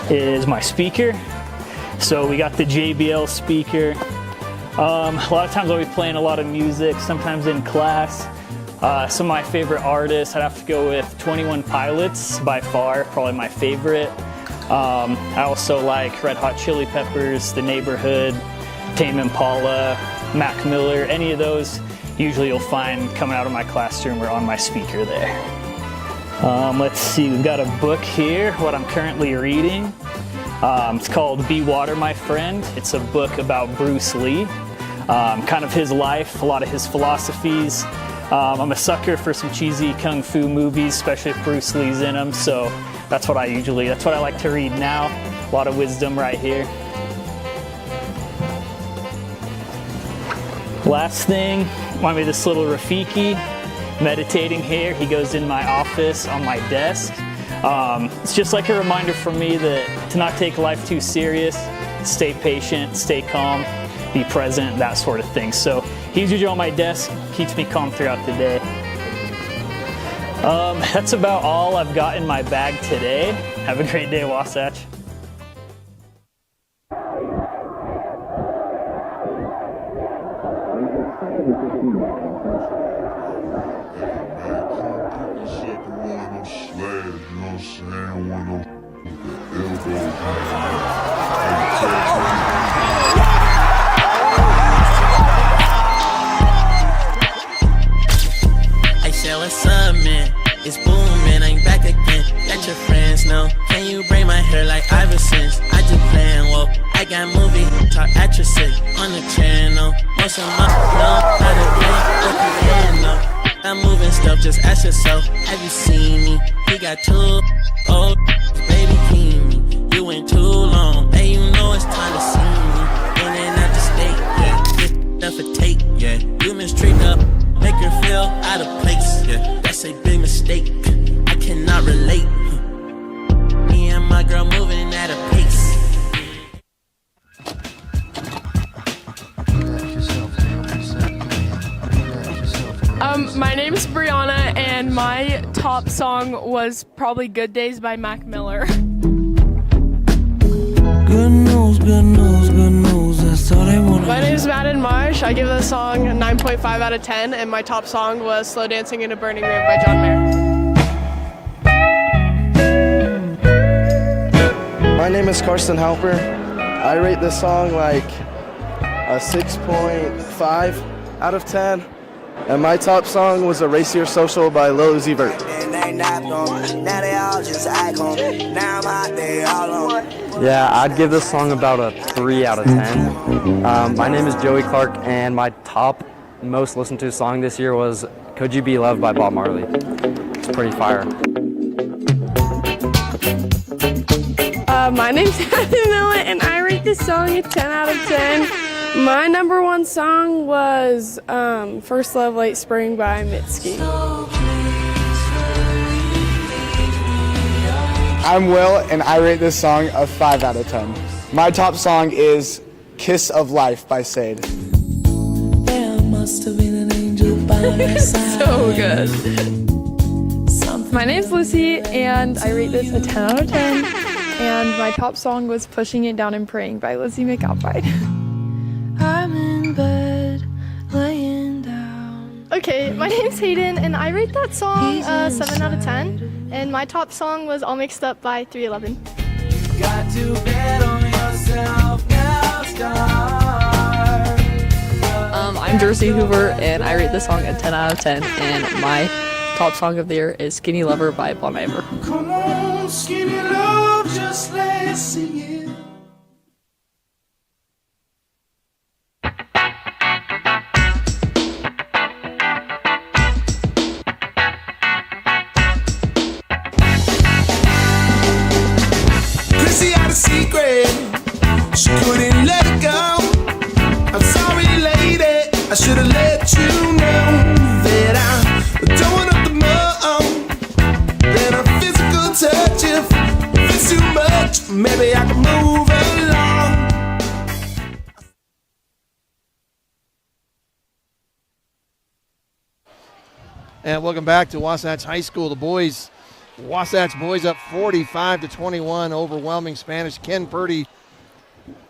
is my speaker. So we got the JBL speaker. A lot of times I'll be playing a lot of music, sometimes in class. Some of my favorite artists, I'd have to go with 21 Pilots, by far, probably my favorite. I also like Red Hot Chili Peppers, The Neighborhood, Tame Impala, Mac Miller, any of those. Usually you'll find coming out of my classroom or on my speaker there. Let's see, we've got a book here, what I'm currently reading. It's called Be Water, My Friend. It's a book about Bruce Lee, kind of his life, a lot of his philosophies. I'm a sucker for some cheesy kung fu movies, especially if Bruce Lee's in them, so that's what I like to read now. A lot of wisdom right here. Last thing, I made this little Rafiki meditating here. He goes in my office on my desk. It's just like a reminder for me that to not take life too serious, stay patient, stay calm, be present, that sort of thing. So he's usually on my desk, keeps me calm throughout the day. That's about all I've got in my bag today. Have a great day, Wasatch. I said, what's up, man? It's booming, I'm back again. Let your friends know. Can you braid my hair like Iverson's? I just playing, whoa. I got movie talk at should sit on the channel. Most of my know how to play the piano. I'm moving stuff, just ask yourself, have you seen me? He got 2 old baby king me. You went too long, hey, you know it's time to see me. In and out the state, yeah. Get stuff for take, yeah. You mistreat her, make her feel out of place, yeah. That's a big mistake, I cannot relate. Me and my girl moving at a pace. My name's Brianna, and my top song was probably Good Days by Mac Miller. Good news, good news, good news, that's all they want. My name's Madden Marsh. I give the song a 9.5 out of 10, and my top song was Slow Dancing in a Burning Room by John Mayer. My name is Carson Halper. I rate this song like a 6.5 out of 10. And my top song was Erase Your Social by Lil Uzi Vert. Yeah, I'd give this song about a 3 out of 10. My name is Joey Clark, and my top most listened to song this year was Could You Be Loved by Bob Marley. It's pretty fire. My name's Madden Miller, and I rate this song a 10 out of 10. My number one song was First Love Late Spring by Mitski. I'm Will, and I rate this song a 5 out of 10. My top song is Kiss of Life by Sade. There must have been an angel by my side. So good. My name's Lucy, and I rate this a 10 out of 10. And my top song was Pushing It Down and Praying by Lizzie McAlpine. I'm in bed, laying down. Okay, my name's Hayden, and I rate that song 7 out of 10. And my top song was All Mixed Up by 311. Got to bet on yourself now, star. I'm Jersey Hoover, and I rate this song a 10 out of 10. And my top song of the year is Skinny Lover by Bon Iver. Come on, skinny love, just let's sing it. Chrissy had a secret, she couldn't let it go. I'm sorry, lady, I should have let you know that I don't want up the moan. That a physical touch, if it's too much, maybe I can move along. And welcome back to Wasatch High School. The boys, Wasatch boys up 45-21, overwhelming Spanish. Ken Purdy,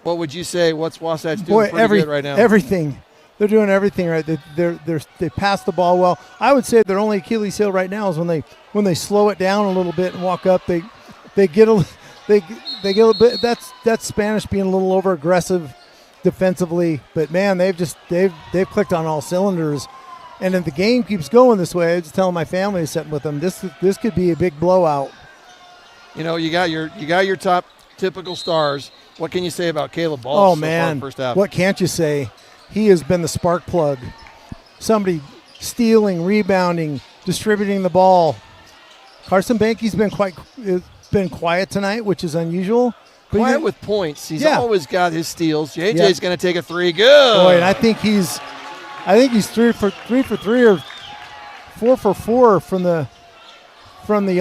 what would you say? What's Wasatch doing pretty good right now? Everything. They're doing everything right. They pass the ball well. I would say their only Achilles heel right now is when they slow it down a little bit and walk up. They get a bit. That's Spanish being a little over aggressive defensively. But man, they've clicked on all cylinders. And if the game keeps going this way, I was telling my family sitting with them, this could be a big blowout. You know, you got your top typical stars. What can you say about Caleb Ball? Oh man, far in the first half? What can't you say? He has been the spark plug. Somebody stealing, rebounding, distributing the ball. Carson Banky's been quiet tonight, which is unusual. Quiet with points. He's always got his steals. JJ's going to take a three. Good. Boy, and I think he's 3 for 3 or 4 for 4 from the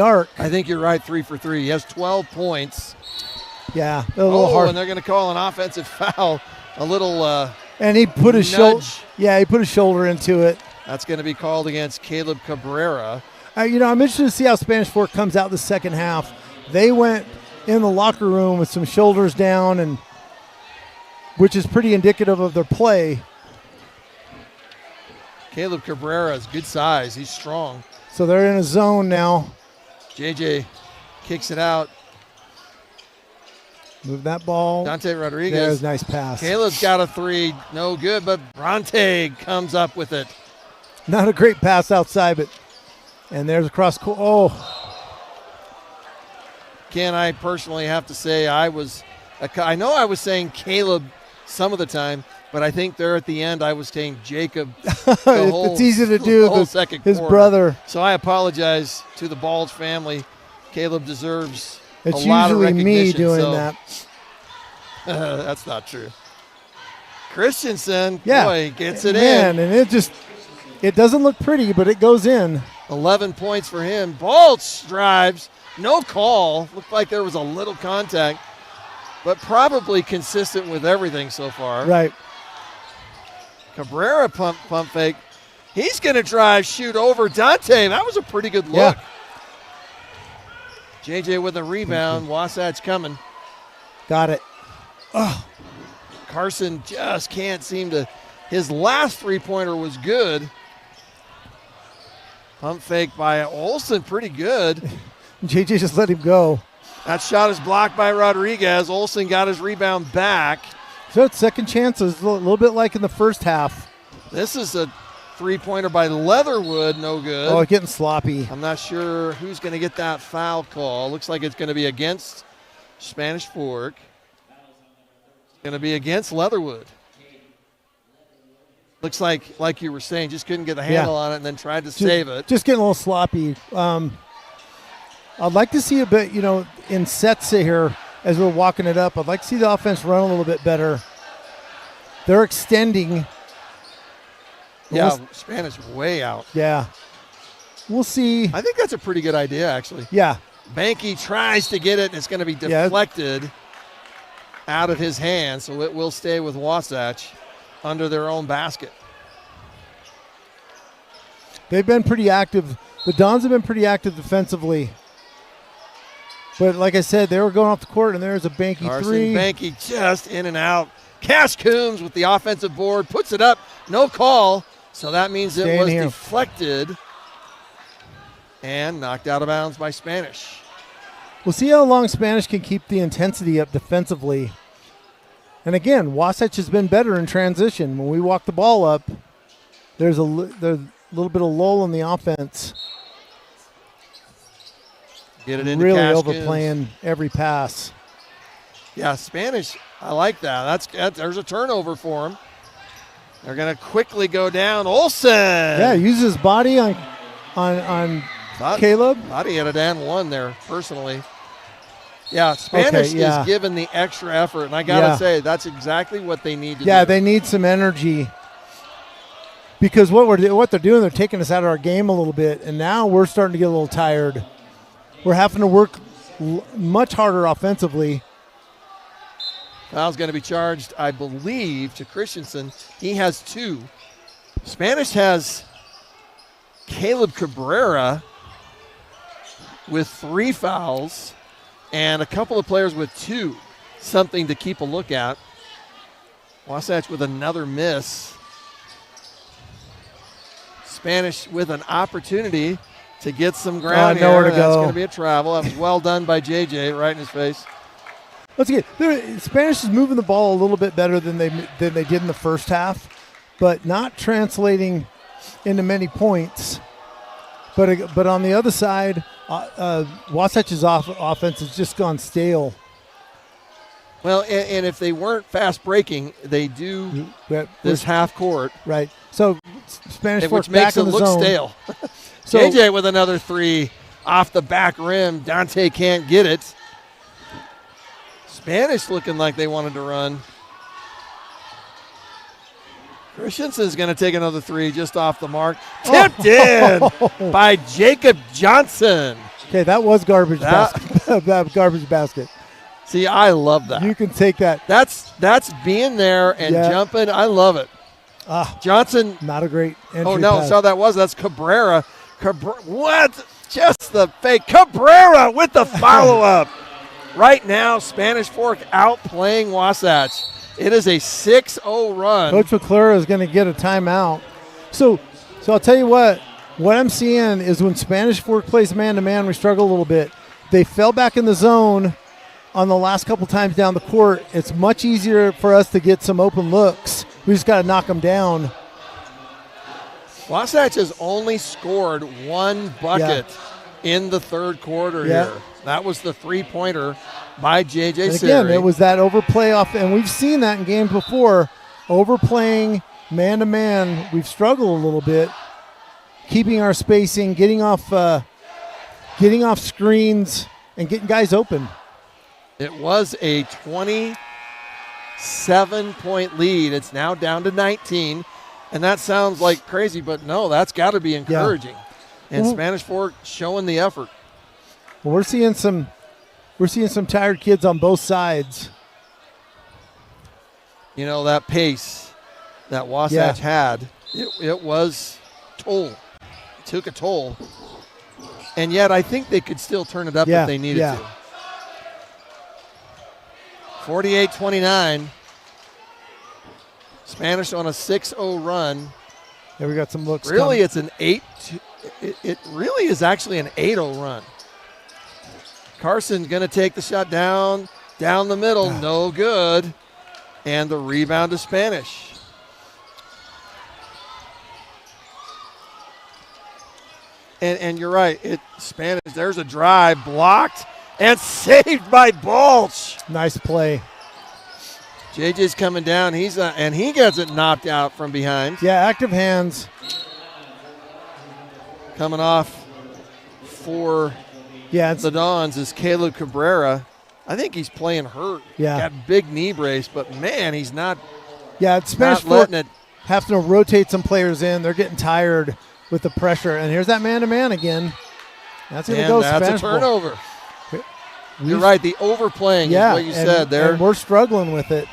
arc. I think you're right, 3 for 3. He has 12 points. Yeah, a little hard. And they're going to call an offensive foul. A little and he put his shoulder. Yeah, he put his shoulder into it. That's going to be called against Caleb Cabrera. I'm interested to see how Spanish Fork comes out the second half. They went in the locker room with some shoulders down, and which is pretty indicative of their play. Caleb Cabrera is good size. He's strong. So they're in a zone now. JJ kicks it out. Move that ball. Dante Rodriguez. There's a nice pass. Caleb's got a three. No good, but Bronte comes up with it. Not a great pass outside, and there's a cross. Oh. Ken, I personally have to say I know I was saying Caleb some of the time, but I think there at the end I was saying Jacob. It's easy to do the whole with second his quarter. brother. So I apologize to the Balls family. Caleb deserves It's a lot of usually me recognition, doing so- that. That's not true. Christensen, Yeah, boy, gets it Man, in. and it doesn't look pretty, but it goes in. 11 points for him. Balch drives, no call. Looked like there was a little contact, but probably consistent with everything so far. Right. Cabrera pump fake. He's going to drive, shoot over Dante. That was a pretty good look. JJ with a rebound. Wasatch coming. Got it. Oh, Carson just can't seem to. His last three-pointer was good. Pump fake by Olsen, pretty good. JJ just let him go. That shot is blocked by Rodriguez. Olsen got his rebound back. So it's second chances, a little bit like in the first half. This is a three-pointer by Leatherwood, no good. Oh, getting sloppy. I'm not sure who's going to get that foul call. Looks like it's going to be against Spanish Fork. It's going to be against Leatherwood. Looks like you were saying, just couldn't get the handle on it and then tried to save it. Just getting a little sloppy. I'd like to see a bit, in sets here as we're walking it up. I'd like to see the offense run a little bit better. They're extending. Yeah, Spanish way out. Yeah. We'll see. I think that's a pretty good idea, actually. Yeah. Banky tries to get it, and it's going to be deflected out of his hand, so it will stay with Wasatch under their own basket. They've been pretty active. The Dons have been pretty active defensively. But like I said, they were going off the court, and there's a Banky Carson three. Banky just in and out. Cash Coombs with the offensive board, puts it up, no call. So that means it was deflected and knocked out of bounds by Spanish. We'll see how long Spanish can keep the intensity up defensively. And again, Wasatch has been better in transition. When we walk the ball up, there's a little bit of lull in the offense. Get it into really Cash overplaying Coombs. every pass. Yeah, Spanish, I like that. There's a turnover for him. They're going to quickly go down. Olsen! Yeah, uses his body on Caleb. Thought he had a down one there, personally. Yeah, Spanish is given the extra effort, and I got to say, that's exactly what they need to do. Yeah, they need some energy. Because what they're doing, they're taking us out of our game a little bit, and now we're starting to get a little tired. We're having to work much harder offensively. Foul's going to be charged, I believe, to Christensen. He has 2. Spanish has Caleb Cabrera with 3 fouls and a couple of players with 2. Something to keep a look at. Wasatch with another miss. Spanish with an opportunity to get some ground nowhere here. to That's go. going to be a travel. That was well done by JJ, right in his face. Let's get Spanish is moving the ball a little bit better than they did in the first half, but not translating into many points. But on the other side, Wasatch's offense has just gone stale. Well, and if they weren't fast breaking, they do this half court. Right. So Spanish which Fork makes back it in the look zone. stale. So- JJ with another 3 off the back rim. Dante can't get it. Spanish looking like they wanted to run. Christensen's going to take another 3 just off the mark. Tipped in by Jacob Johnson. Okay, that was garbage basket. That garbage basket. See, I love that. You can take that. That's being there and jumping. I love it. Johnson. Not a great entry Oh, no. pass. So that's Cabrera. What? Just the fake. Cabrera with the follow-up. Right now, Spanish Fork outplaying Wasatch. It is a 6-0 run. Coach McClure is going to get a timeout. So I'll tell you what I'm seeing is when Spanish Fork plays man-to-man, we struggle a little bit. They fell back in the zone on the last couple times down the court. It's much easier for us to get some open looks. We just got to knock them down. Wasatch has only scored 1 bucket in the third quarter here. That was the three-pointer by J.J. And Siri. again, it was that overplay off, and we've seen that in games before. Overplaying man-to-man, we've struggled a little bit. Keeping our spacing, getting off screens, and getting guys open. It was a 27-point lead. It's now down to 19, and that sounds like crazy, but no, that's got to be encouraging. And Spanish Fork showing the effort. Well, we're seeing some tired kids on both sides. You know, that pace that Wasatch had, it was toll. It took a toll. And yet I think they could still turn it up if they needed to. 48-29. Spanish on a 6-0 run. Yeah, we got some looks. Really, it's an 8. It really is actually an 8-0 run. Carson's going to take the shot down the middle, no good. And the rebound to Spanish. And you're right, Spanish, there's a drive blocked and saved by Balch. Nice play. JJ's coming down, and he gets it knocked out from behind. Yeah, active hands. Coming off for the Dons is Caleb Cabrera. I think he's playing hurt. Yeah. Got big knee brace, but man, he's not. Yeah, it's Spanish Fork letting it. Have to rotate some players in. They're getting tired with the pressure. And here's that man-to-man again. That's going to go That's Spanish a turnover. You're right. The overplaying is what you said there. And we're struggling with it.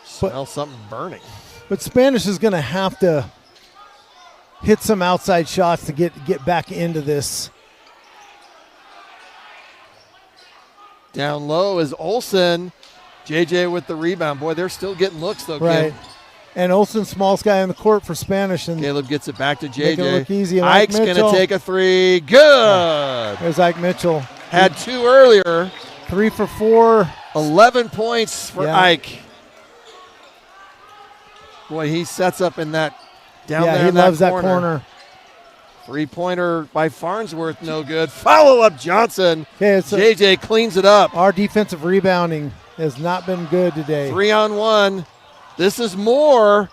Smell something burning. But Spanish is going to have to hit some outside shots to get back into this. Down low is Olsen. JJ with the rebound. Boy, they're still getting looks, though, right. Kim. And Olsen, smallest guy on the court for Spanish. And Caleb gets it back to JJ. Make it look easy. And Ike's going to take a three. Good. There's Ike Mitchell. Had 2 earlier. 3 for 4. 11 points for Ike. Boy, he sets up in that down there. He loves that corner. 3-pointer by Farnsworth, no good. Follow-up Johnson. JJ cleans it up. Our defensive rebounding has not been good today. 3-on-1. This is more.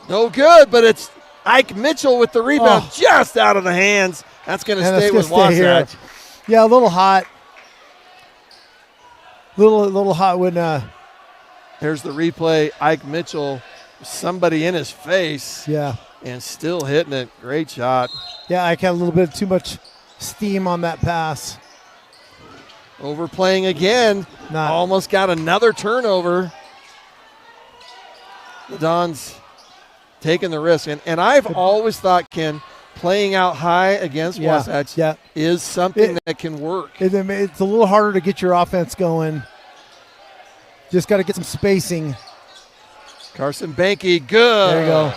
No good, but it's Ike Mitchell with the rebound just out of the hands. That's going to stay with Wasatch. Yeah, a little hot. Little hot when. There's the replay. Ike Mitchell, somebody in his face. Yeah. And still hitting it. Great shot. Yeah, Ike had a little bit too much steam on that pass. Overplaying again. Almost got another turnover. The Dons taking the risk. And I've always thought, Ken, playing out high against Wasatch is something that can work. It's a little harder to get your offense going. Just got to get some spacing. Carson Banky, good. There you go.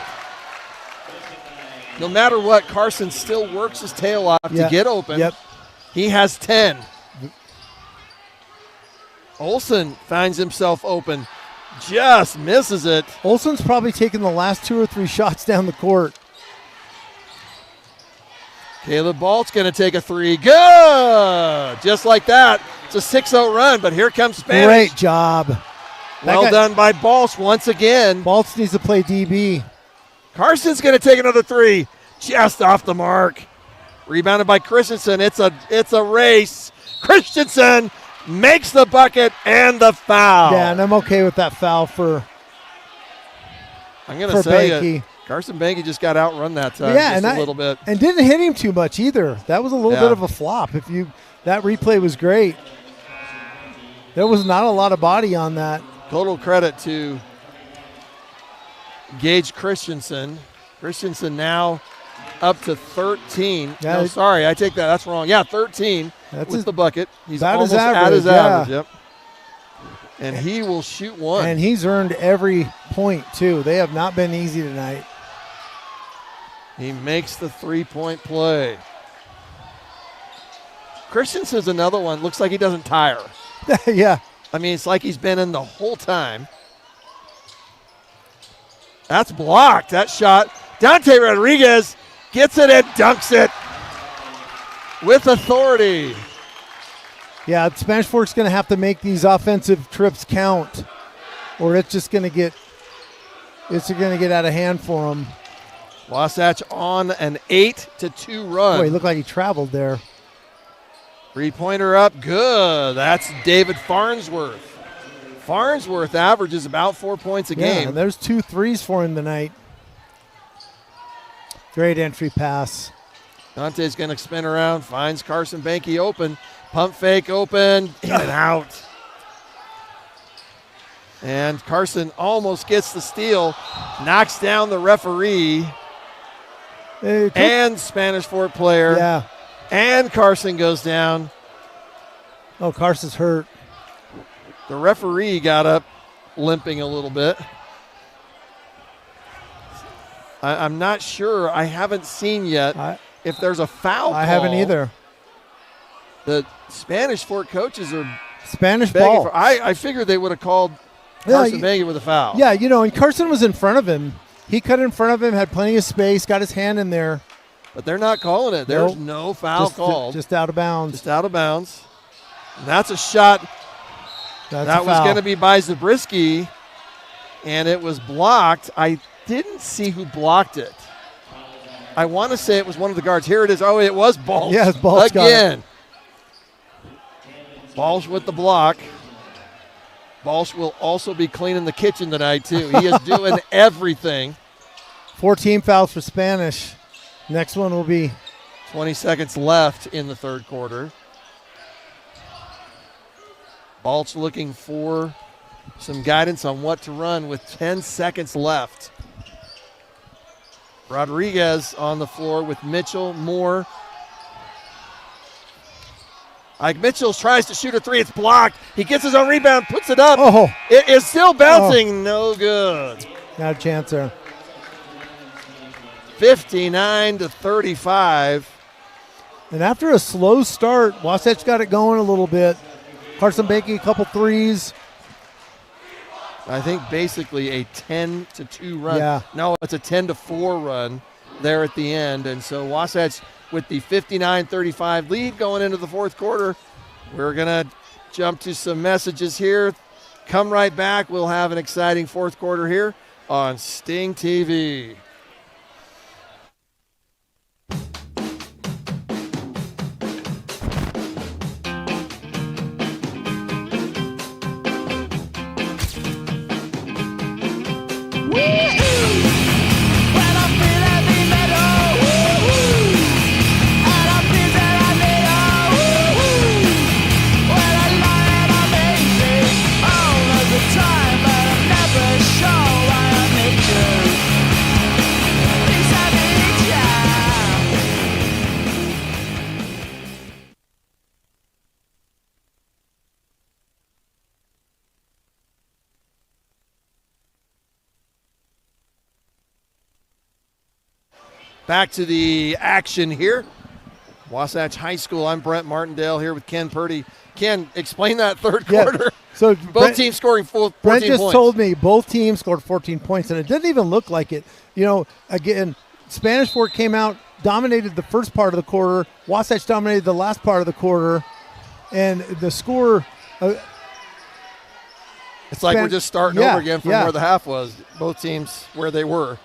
No matter what, Carson still works his tail off to get open. Yep. He has 10. Olsen finds himself open. Just misses it. Olsen's probably taken the last 2 or 3 shots down the court. Caleb Balt's going to take a 3. Good! Just like that. It's a 6-0 run, but here comes Spanish. Great job. Well done by Baltz once again. Baltz needs to play DB. Carson's going to take another 3. Just off the mark. Rebounded by Christensen. It's a race. Christensen makes the bucket and the foul. Yeah, and I'm okay with that foul for I'm going to say Banky. Carson Banky just got outrun that time a little bit. And didn't hit him too much either. That was a little bit of a flop. That replay was great. There was not a lot of body on that. Total credit to Gage Christensen. Christensen now up to 13. Yeah, no, sorry, I take that. That's wrong. Yeah, 13 with the bucket. He's about almost his average, at his average. yeah. Yep. And he will shoot one. And he's earned every point, too. They have not been easy tonight. He makes the 3-point play. Christensen's another one. Looks like he doesn't tire. Yeah. I mean, it's like he's been in the whole time. That's blocked. That shot. Dante Rodriguez gets it and dunks it with authority. Yeah, Spanish Fork's going to have to make these offensive trips count, or it's just going to get out of hand for them. Wasatch on an 8-2 run. Boy, he looked like he traveled there. 3-pointer up, good. That's David Farnsworth. Farnsworth averages about 4 points a game. And there's 2 threes for him tonight. Great entry pass. Dante's going to spin around, finds Carson Banky open. Pump fake open, in and out. And Carson almost gets the steal, knocks down the referee and Spanish Fort player. Yeah. And Carson goes down. Oh, Carson's hurt. The referee got up limping a little bit. I'm not sure. I haven't seen yet if there's a foul call. I haven't either. The Spanish Fort coaches are Spanish ball. I figured they would have called Carson Banky with a foul. Yeah, and Carson was in front of him. He cut in front of him, had plenty of space, got his hand in there. But they're not calling it. There's no foul called. Just out of bounds. Just out of bounds. And that's a shot. That was going to be by Zabriskie, and it was blocked. I didn't see who blocked it. I want to say it was one of the guards. Here it is. Oh, it was Balch. Yeah, it's Balch again. Balch with the block. Balch will also be cleaning the kitchen tonight, too. He is doing everything. 14 fouls for Spanish. Next one will be 20 seconds left in the third quarter. Balch looking for some guidance on what to run with 10 seconds left. Rodriguez on the floor with Mitchell, Moore. Ike Mitchell tries to shoot a three. It's blocked. He gets his own rebound, puts it up. Oh. It is still bouncing. No good. Not a chance there. 59-35. And after a slow start, Wasatch got it going a little bit. Carson Banky, a couple threes. I think basically a 10-2 run. Yeah. No, it's a 10-4 run there at the end. And so Wasatch with the 59-35 lead going into the fourth quarter. We're going to jump to some messages here. Come right back. We'll have an exciting fourth quarter here on Sting TV. Back to the action here. Wasatch High School. I'm Brent Martindale here with Ken Purdy. Ken, explain that third quarter. So both teams scoring 14 Brent just points. told me both teams scored 14 points, and it didn't even look like it. Again, Spanish Fort came out, dominated the first part of the quarter. Wasatch dominated the last part of the quarter, and the score. It's like we're just starting over again from where the half was. Both teams where they were.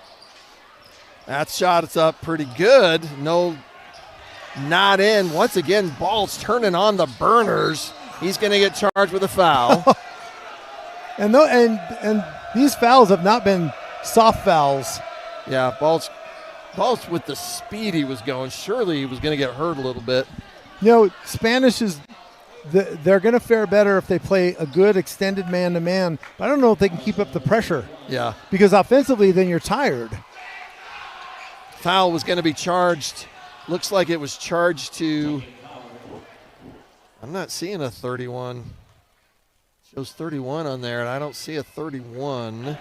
That shot is up pretty good. No, not in. Once again, Balch turning on the burners. He's going to get charged with a foul. and these fouls have not been soft fouls. Yeah, Balch with the speed he was going. Surely he was going to get hurt a little bit. Spanish is they're going to fare better if they play a good extended man-to-man. But I don't know if they can keep up the pressure. Yeah. Because offensively, then you're tired. Foul was going to be charged. Looks like it was charged to, I'm not seeing a 31. Shows 31 on there, and I don't see a 31.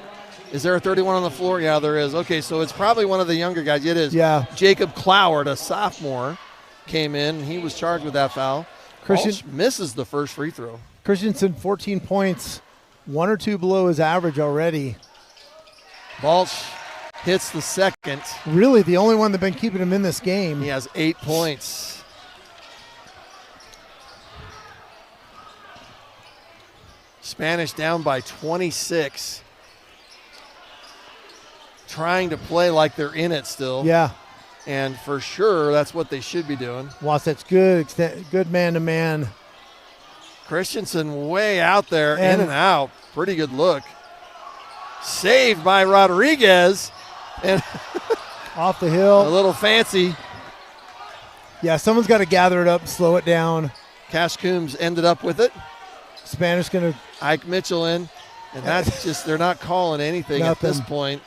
Is there a 31 on the floor? Yeah, there is. Okay, so it's probably one of the younger guys. It is. Yeah. Jacob Cloward, a sophomore, came in. He was charged with that foul. Balch misses the first free throw. Christensen, 14 points, 1 or 2 below his average already. Balch hits the second. Really, the only one that's been keeping him in this game. He has 8 points. Spanish down by 26. Trying to play like they're in it still. Yeah. And for sure, that's what they should be doing. Wasatch good man-to-man. Christensen way out there, in and out. Pretty good look. Saved by Rodriguez. And off the hill. A little fancy. Yeah, someone's got to gather it up, slow it down. Cash Coombs ended up with it. Spanish going to. Ike Mitchell in. And that's just, they're not calling anything at this point.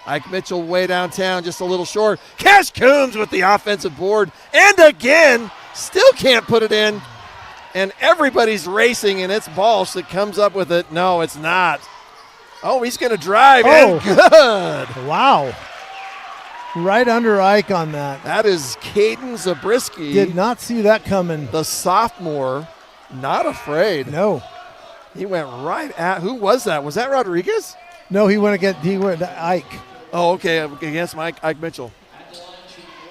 Ike Mitchell way downtown, just a little short. Cash Coombs with the offensive board. And again, still can't put it in. And everybody's racing, and it's Balsh that comes up with it. No, it's not. Oh, he's going to drive. And good. Wow. Right under Ike on that. That is Caden Zabriskie. Did not see that coming. The sophomore, not afraid. No. He went right at, who was that? Was that Rodriguez? No, he went to Ike. Oh, okay, against Ike Mitchell.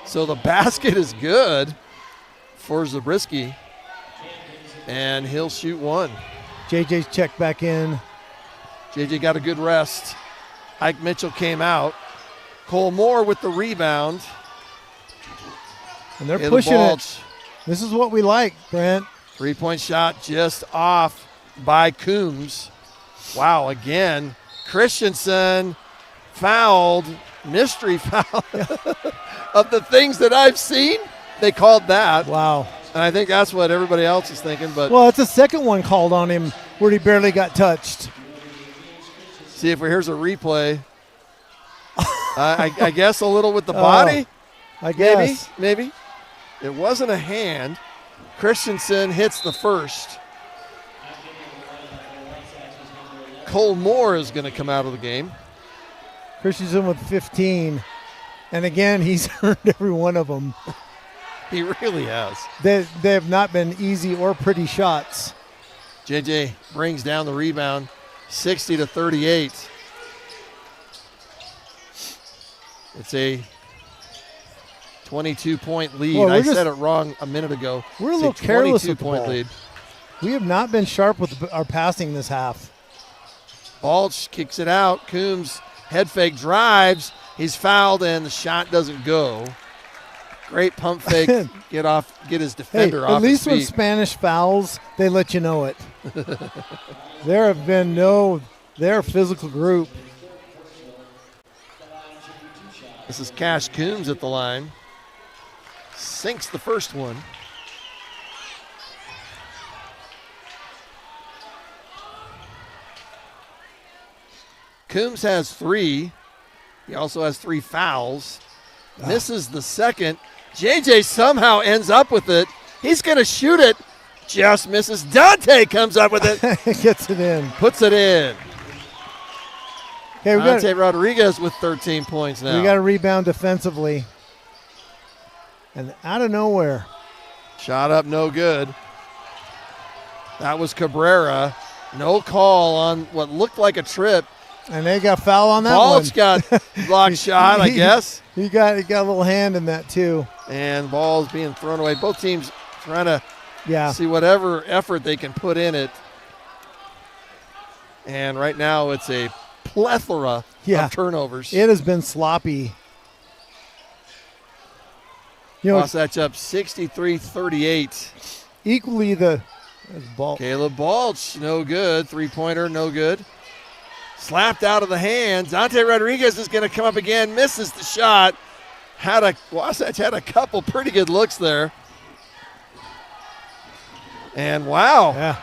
So the basket is good for Zabriskie, and he'll shoot one. JJ's checked back in. JJ got a good rest. Ike Mitchell came out. Cole Moore with the rebound. And they're pushing it. This is what we like, Brent. 3-point shot just off by Coombs. Wow, again. Christensen fouled, mystery foul. Of the things that I've seen, they called that. Wow. And I think that's what everybody else is thinking. But well, it's the second one called on him where he barely got touched. See if here's a replay. I guess a little with the body. I guess. Maybe. It wasn't a hand. Christensen hits the first. Cole Moore is going to come out of the game. Christensen with 15. And again, he's earned every one of them. He really has. They have not been easy or pretty shots. JJ brings down the rebound, 60-38. It's a 22-point lead. Well, I said it wrong a minute ago. We're a little careless with the 22-point ball. lead. We have not been sharp with our passing this half. Balch kicks it out. Coombs head fake drives. He's fouled and the shot doesn't go. Great pump fake. Get his defender off at least his feet. when Spanish fouls, they let you know it. There have been they're a physical group. This is Cash Coombs at the line. Sinks the first one. Coombs has 3. He also has 3 fouls. Misses the second. JJ somehow ends up with it. He's going to shoot it. Just misses. Dante comes up with it. Gets it in. Puts it in. Okay, Dante Rodriguez with 13 points now. We got a rebound defensively. And out of nowhere. Shot up, no good. That was Cabrera. No call on what looked like a trip. And they got foul on that Balch one. got blocked shot, I guess. He got a little hand in that too. And ball's being thrown away. Both teams trying to Yeah. see whatever effort they can put in it. And right now it's a plethora of turnovers. It has been sloppy. You know, Wasatch up 63-38. Equally the ball. Caleb Balch, no good. 3-pointer, no good. Slapped out of the hands. Dante Rodriguez is going to come up again. Misses the shot. Wasatch had a couple pretty good looks there. And wow. Yeah.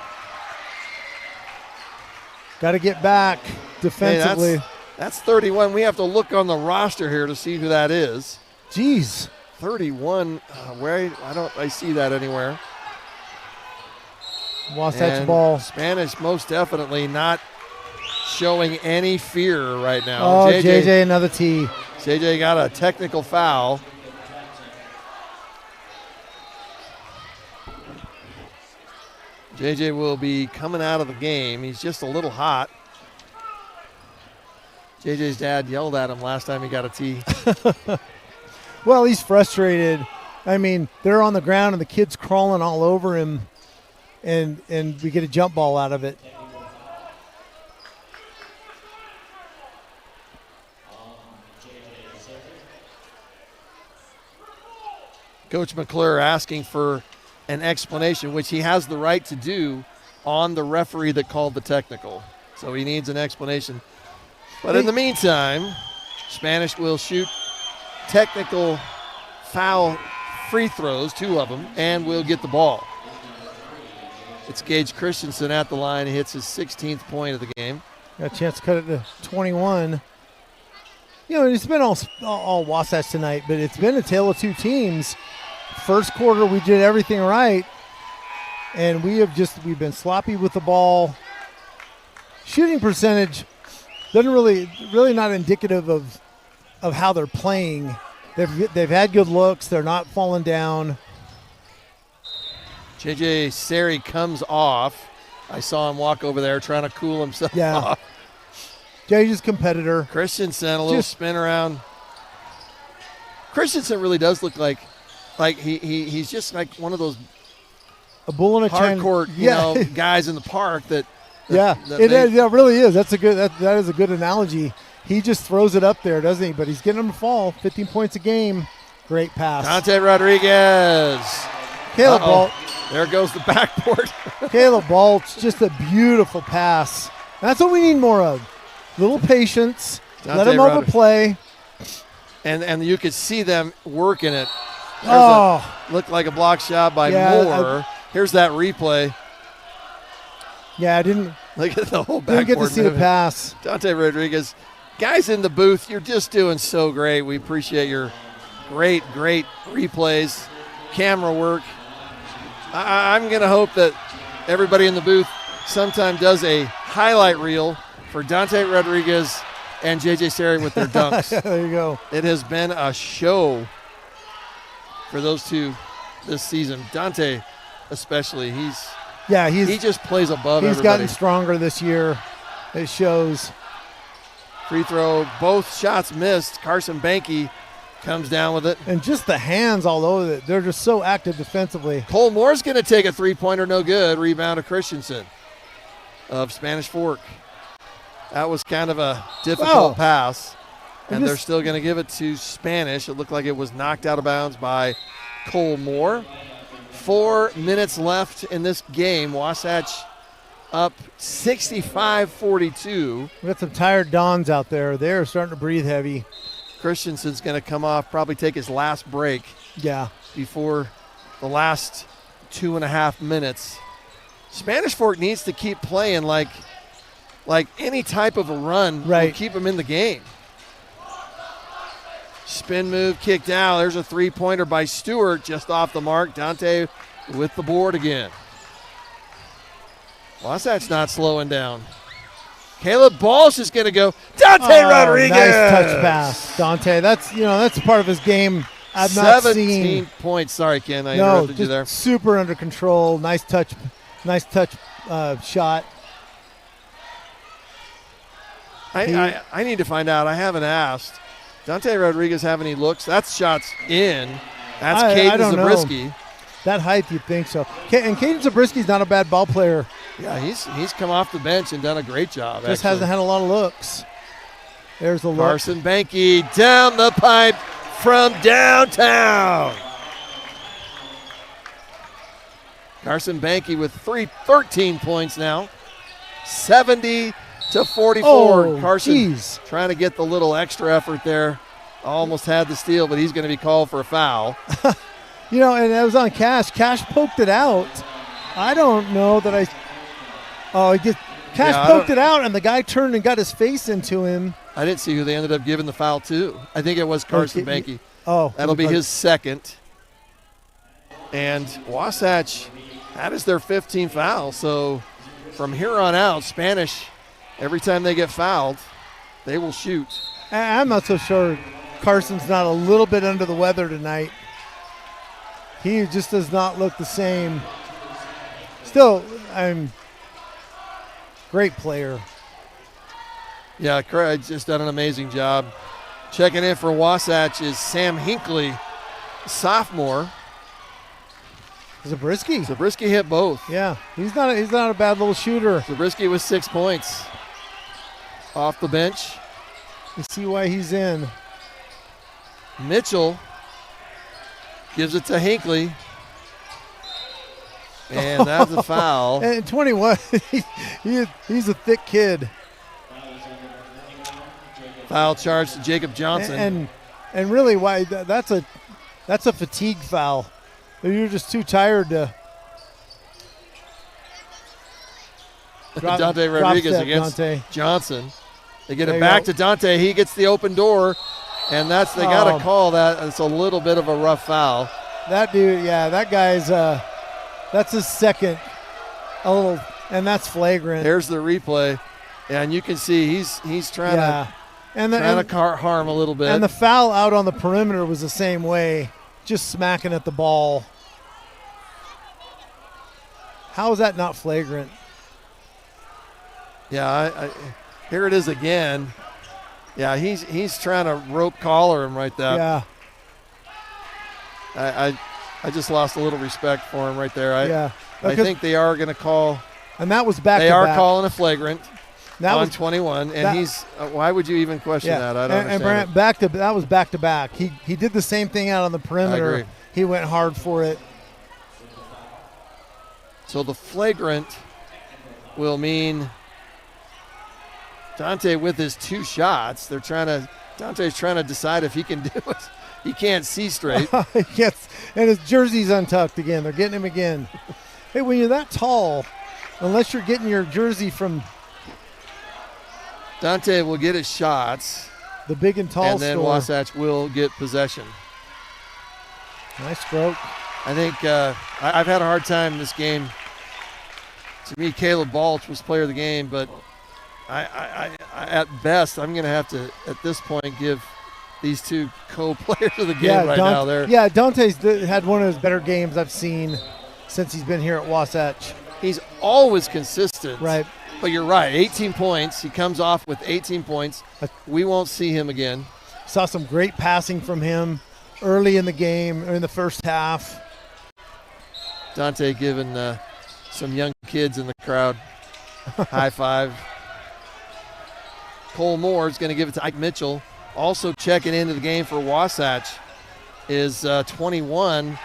Got to get back defensively. Hey, that's 31. We have to look on the roster here to see who that is. Jeez. 31. I see that anywhere. Wasatch ball. Spanish most definitely not showing any fear right now. Oh, JJ another T. JJ got a technical foul. JJ will be coming out of the game. He's just a little hot. JJ's dad yelled at him last time he got a tee. Well, he's frustrated. I mean, they're on the ground and the kid's crawling all over him, and we get a jump ball out of it. Coach McClure asking for an explanation, which he has the right to do on the referee that called the technical. So he needs an explanation. But in the meantime, Spanish will shoot technical foul free throws, 2 of them, and will get the ball. It's Gage Christensen at the line. He hits his 16th point of the game. Got a chance to cut it to 21. You know, it's been all Wasatch tonight, but it's been a tale of two teams. First quarter, we did everything right, and we've been sloppy with the ball. Shooting percentage doesn't really not indicative of how they're playing. They've had good looks. They're not falling down. JJ Seri comes off. I saw him walk over there trying to cool himself off. JJ's competitor. Christensen, a little spin around. Christensen really does look like he's just like one of those a bull in a hardcore China. Guys in the park that it really is. That is a good analogy. He just throws it up there, doesn't he? But he's getting them to fall. 15 points a game. Great pass. Dante Rodriguez. Caleb Balt. There goes the backboard. Caleb Balt's just a beautiful pass. That's what we need more of. Little patience. Let him overplay. And you could see them working it. Looked like a block shot by Moore. Here's that replay. Yeah, I didn't. Look at the whole backboard. Didn't get to see the pass. Dante Rodriguez. Guys in the booth, you're just doing so great. We appreciate your great replays, camera work. I'm going to hope that everybody in the booth sometime does a highlight reel for Dante Rodriguez and JJ Seri with their dunks. There you go. It has been a show for those two this season. Dante especially. He just plays above everybody. He's gotten stronger this year. It shows. Free throw, both shots missed. Carson Banke comes down with it. And just the hands all over it. They're just so active defensively. Cole Moore's going to take a three-pointer, no good. Rebound to Christensen of Spanish Fork. That was kind of a difficult pass. And they're still going to give it to Spanish. It looked like it was knocked out of bounds by Cole Moore. 4 minutes left in this game. Wasatch up 65-42. We got some tired Dons out there. They're starting to breathe heavy. Christensen's going to come off, probably take his last break. Yeah. Before the last 2.5 minutes. Spanish Fork needs to keep playing like any type of a run will keep them in the game. Spin move kicked out. There's a three-pointer by Stewart just off the mark. Dante with the board again. Wasatch not slowing down. Caleb Balsh is going to go. Dante Rodriguez. Nice touch pass, Dante. That's part of his game. I've not seen 17 points. Sorry, Ken. I interrupted you there. Super under control. Nice touch shot. I need to find out. I haven't asked. Dante Rodriguez have any looks? That's shots in. That's Caden Zabriskie. That height, you'd think so. And Caden Zabriskie's not a bad ball player. Yeah, he's come off the bench and done a great job. Just hasn't had a lot of looks. There's the look. Carson Banke down the pipe from downtown. Carson Banke with 13 points now. 70-44. Carson trying to get the little extra effort there. Almost had the steal, but he's going to be called for a foul. And that was on Cash. Cash poked it out. I don't know that Cash poked it out, and the guy turned and got his face into him. I didn't see who they ended up giving the foul to. I think it was Carson Banke. Oh. That'll be his second. And Wasatch, that is their 15th foul. So from here on out, Spanish, every time they get fouled, they will shoot. I'm not so sure Carson's not a little bit under the weather tonight. He just does not look the same. Still, great player. Yeah, Craig's just done an amazing job. Checking in for Wasatch is Sam Hinckley, sophomore. Zabriskie hit both. Yeah, he's not a bad little shooter. Zabriskie with 6 points off the bench. You see why he's in. Mitchell gives it to Hinckley. And that's a foul. And 21, he's a thick kid. Foul charge to Jacob Johnson. And really, why that's a fatigue foul. You're just too tired to. Dante Rodriguez against Dante. Johnson. They get it back to Dante. He gets the open door, and they got to call that. It's a little bit of a rough foul. That dude, yeah, that guy's. That's his second. And that's flagrant. There's the replay, and you can see he's trying to harm a little bit. And the foul out on the perimeter was the same way, just smacking at the ball. How is that not flagrant? Yeah, here it is again. Yeah, he's trying to rope collar him right there. Yeah. I just lost a little respect for him right there. I I think they are going to call. And that was back. They are calling a flagrant on 21, and that, he's. Why would you even question that? I don't understand. And Brant, that was back to back. He did the same thing out on the perimeter. I agree. He went hard for it. So the flagrant will mean Dante with his 2 shots. Dante's trying to decide if he can do it. He can't see straight. Yes, and his jersey's untucked again. They're getting him again. Hey, when you're that tall, unless you're getting your jersey from Dante will get his shots. The big and tall and then store. Wasatch will get possession. Nice stroke. I think I've had a hard time in this game. To me, Caleb Balch was player of the game, but I at best, I'm going to have to, at this point, give these 2 co-players of the game now. Dante's had one of his better games I've seen since he's been here at Wasatch. He's always consistent. Right. But you're right, 18 points. He comes off with 18 points. We won't see him again. Saw some great passing from him early in the game, or in the first half. Dante giving some young kids in the crowd high five. Cole Moore is going to give it to Ike Mitchell. Also checking into the game for Wasatch is 21.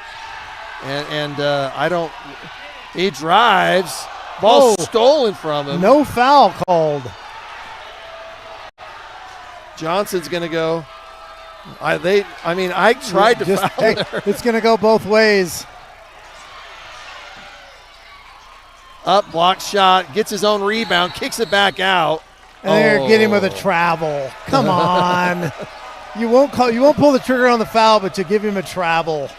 And he drives. Ball stolen from him. No foul called. Johnson's going to go. Ike tried to foul there. It's going to go both ways. Up, block shot, gets his own rebound, kicks it back out. And they're getting him with a travel. Come on. You won't pull the trigger on the foul, but you give him a travel.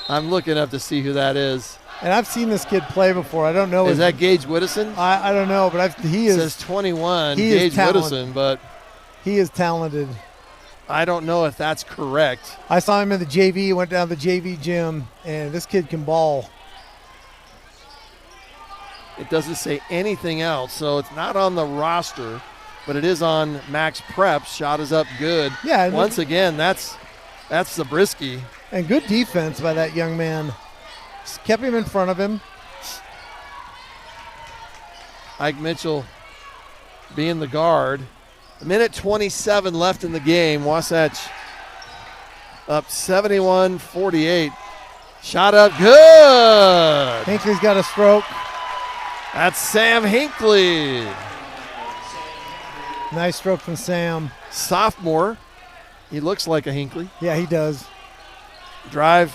I'm looking up to see who that is. And I've seen this kid play before. I don't know. Is that Gage Whittison? I don't know, but he is. It says 21, Gage Whittison, but he is talented. I don't know if that's correct. I saw him in the JV, went down to the JV gym, and this kid can ball. It doesn't say anything else, so it's not on the roster, but it is on Max Prep. Shot is up good. Yeah. Once again, that's Zabriskie. And good defense by that young man. Just kept him in front of him. Ike Mitchell being the guard. A minute 27 left in the game. Wasatch up 71-48. Shot up good. Hinckley's got a stroke. That's Sam Hinckley. Nice stroke from Sam. Sophomore. He looks like a Hinckley. Yeah, he does. Drive.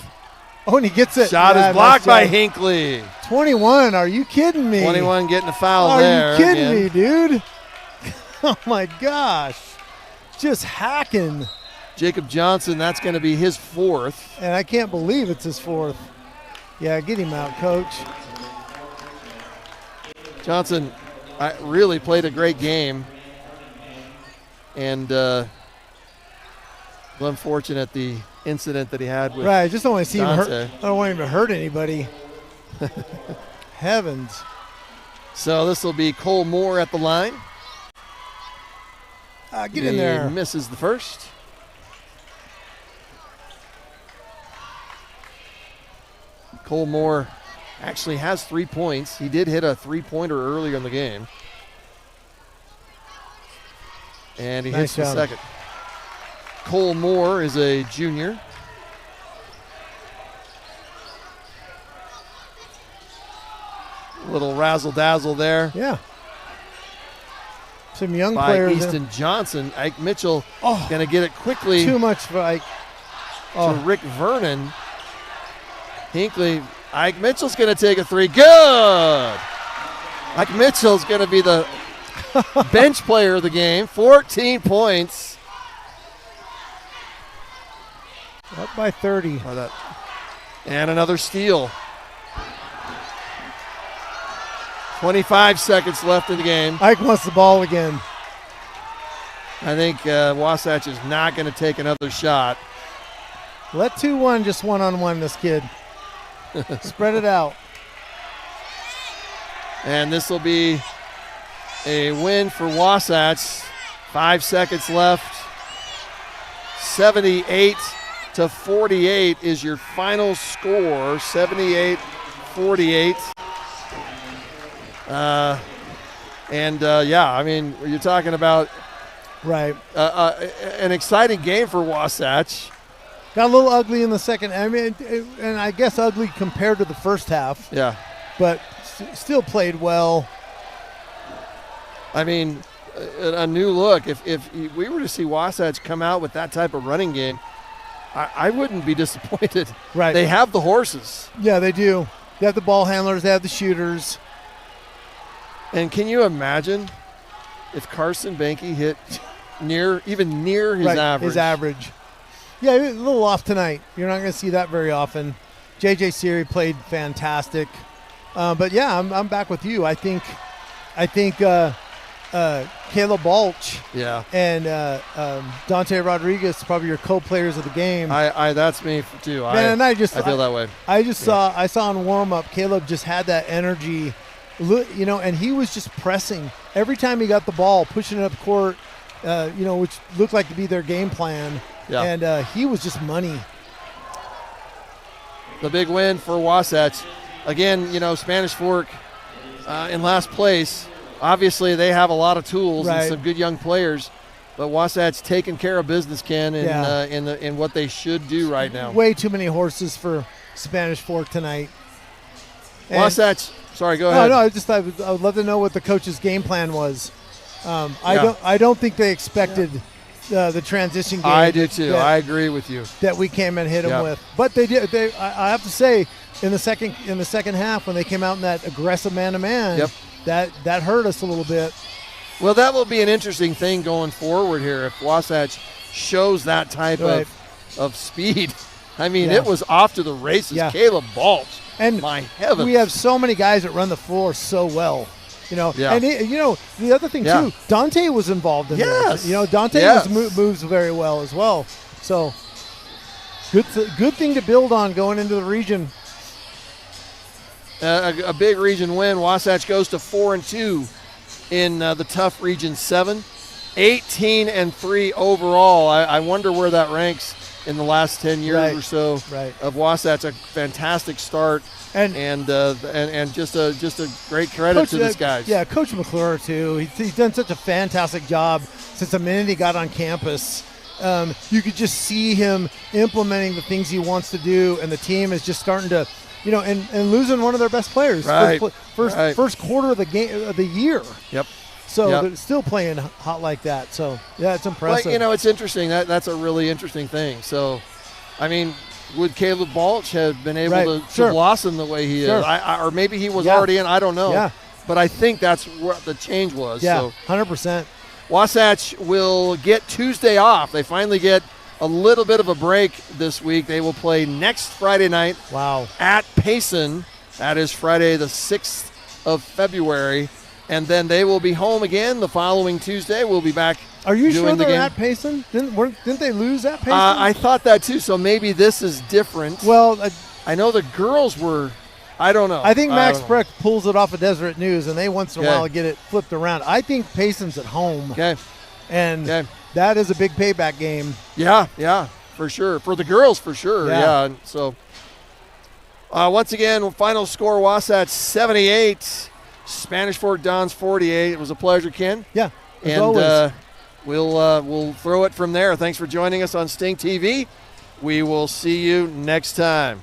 Oh, and he gets it. Shot is blocked by Hinckley. 21. Are you kidding me? 21 getting a foul there. Are you kidding me, dude? Oh, my gosh. Just hacking. Jacob Johnson, that's going to be his 4th. And I can't believe it's his 4th. Yeah, get him out, coach. Johnson really played a great game. And unfortunate the incident that he had with I just don't want to see him Dante. hurt. I don't want him to hurt anybody. Heavens. So this will be Cole Moore at the line. Get in there. He misses the first. Cole Moore actually has 3 points. He did hit a three-pointer earlier in the game. And he hits the second. Cole Moore is a junior. Little razzle-dazzle there. Yeah. Some young by players. Easton Johnson. Ike Mitchell going to get it quickly. Too much for Ike. To Rick Vernon. Hinckley. Ike Mitchell's going to take a three. Good! Ike Mitchell's going to be the bench player of the game. 14 points. Up by 30. And another steal. 25 seconds left in the game. Ike wants the ball again. I think Wasatch is not going to take another shot. Let 2-1 just one-on-one this kid. Spread it out. And this will be a win for Wasatch. 5 seconds left. 78-48 is your final score. 78-48. I mean, you're talking about an exciting game for Wasatch. Got a little ugly in the second. I mean, and I guess ugly compared to the first half. Yeah. But still played well. I mean, a new look. If we were to see Wasatch come out with that type of running game, I wouldn't be disappointed. Right. They have the horses. Yeah, they do. They have the ball handlers. They have the shooters. And can you imagine if Carson Banke hit even near his average? His average. Yeah, a little off tonight. You're not going to see that very often. JJ Siri played fantastic. But yeah, I'm back with you. I think Caleb Balch and Dante Rodriguez probably your co-players of the game. That's me too. Man, I feel that way. I saw in warm-up, Caleb just had that energy, and he was just pressing. Every time he got the ball, pushing it up court, which looked like to be their game plan. Yeah. And he was just money. The big win for Wasatch. Again, Spanish Fork in last place. Obviously, they have a lot of tools and some good young players, but Wasatch taking care of business, Ken, in what they should do right now. Way too many horses for Spanish Fork tonight. Wasatch. Sorry, go ahead. No, I would love to know what the coach's game plan was. I don't think they expected the transition game. I do too. I agree with you that we came and hit them with. But they did. I have to say, in the second half when they came out in that aggressive man-to-man, that hurt us a little bit. Well, that will be an interesting thing going forward here if Wasatch shows that type of speed. I mean, it was off to the races. Yeah. Caleb Balch. And my heavens, we have so many guys that run the floor so well. And the other thing too, Dante was involved in this. Dante moves very well as well. So good thing to build on going into the region. A big region win. Wasatch goes to 4-2 in the tough Region 7. 18-3 overall. I wonder where that ranks in the last 10 years or so of Wasatch. A fantastic start. And just a great credit to these guys. Yeah, Coach McClure too. He's done such a fantastic job since the minute he got on campus. You could just see him implementing the things he wants to do, and the team is just starting to, and losing one of their best players. First quarter of the game of the year. Yep. So they're still playing hot like that. So yeah, it's impressive. Well, it's interesting. That's a really interesting thing. So, I mean, would Caleb Balch have been able to blossom the way he is? Or maybe he was already in. I don't know. Yeah. But I think that's what the change was. Yeah, so 100%. Wasatch will get Tuesday off. They finally get a little bit of a break this week. They will play next Friday night at Payson. That is Friday the 6th of February. And then they will be home again the following Tuesday. We'll be back. Are you sure the they're game. at Payson? Didn't they lose at Payson? I thought that too. So maybe this is different. Well, I know the girls were. I don't know. I think Max Breck pulls it off of Deseret News, and they once in a while get it flipped around. I think Payson's at home. Okay. And that is a big payback game. Yeah, for sure. For the girls, for sure. Yeah. And so, once again, final score, Wasatch 78, Spanish Fork Dons 48. It was a pleasure, Ken. Yeah, as and always. We'll throw it from there. Thanks for joining us on Sting TV. We will see you next time.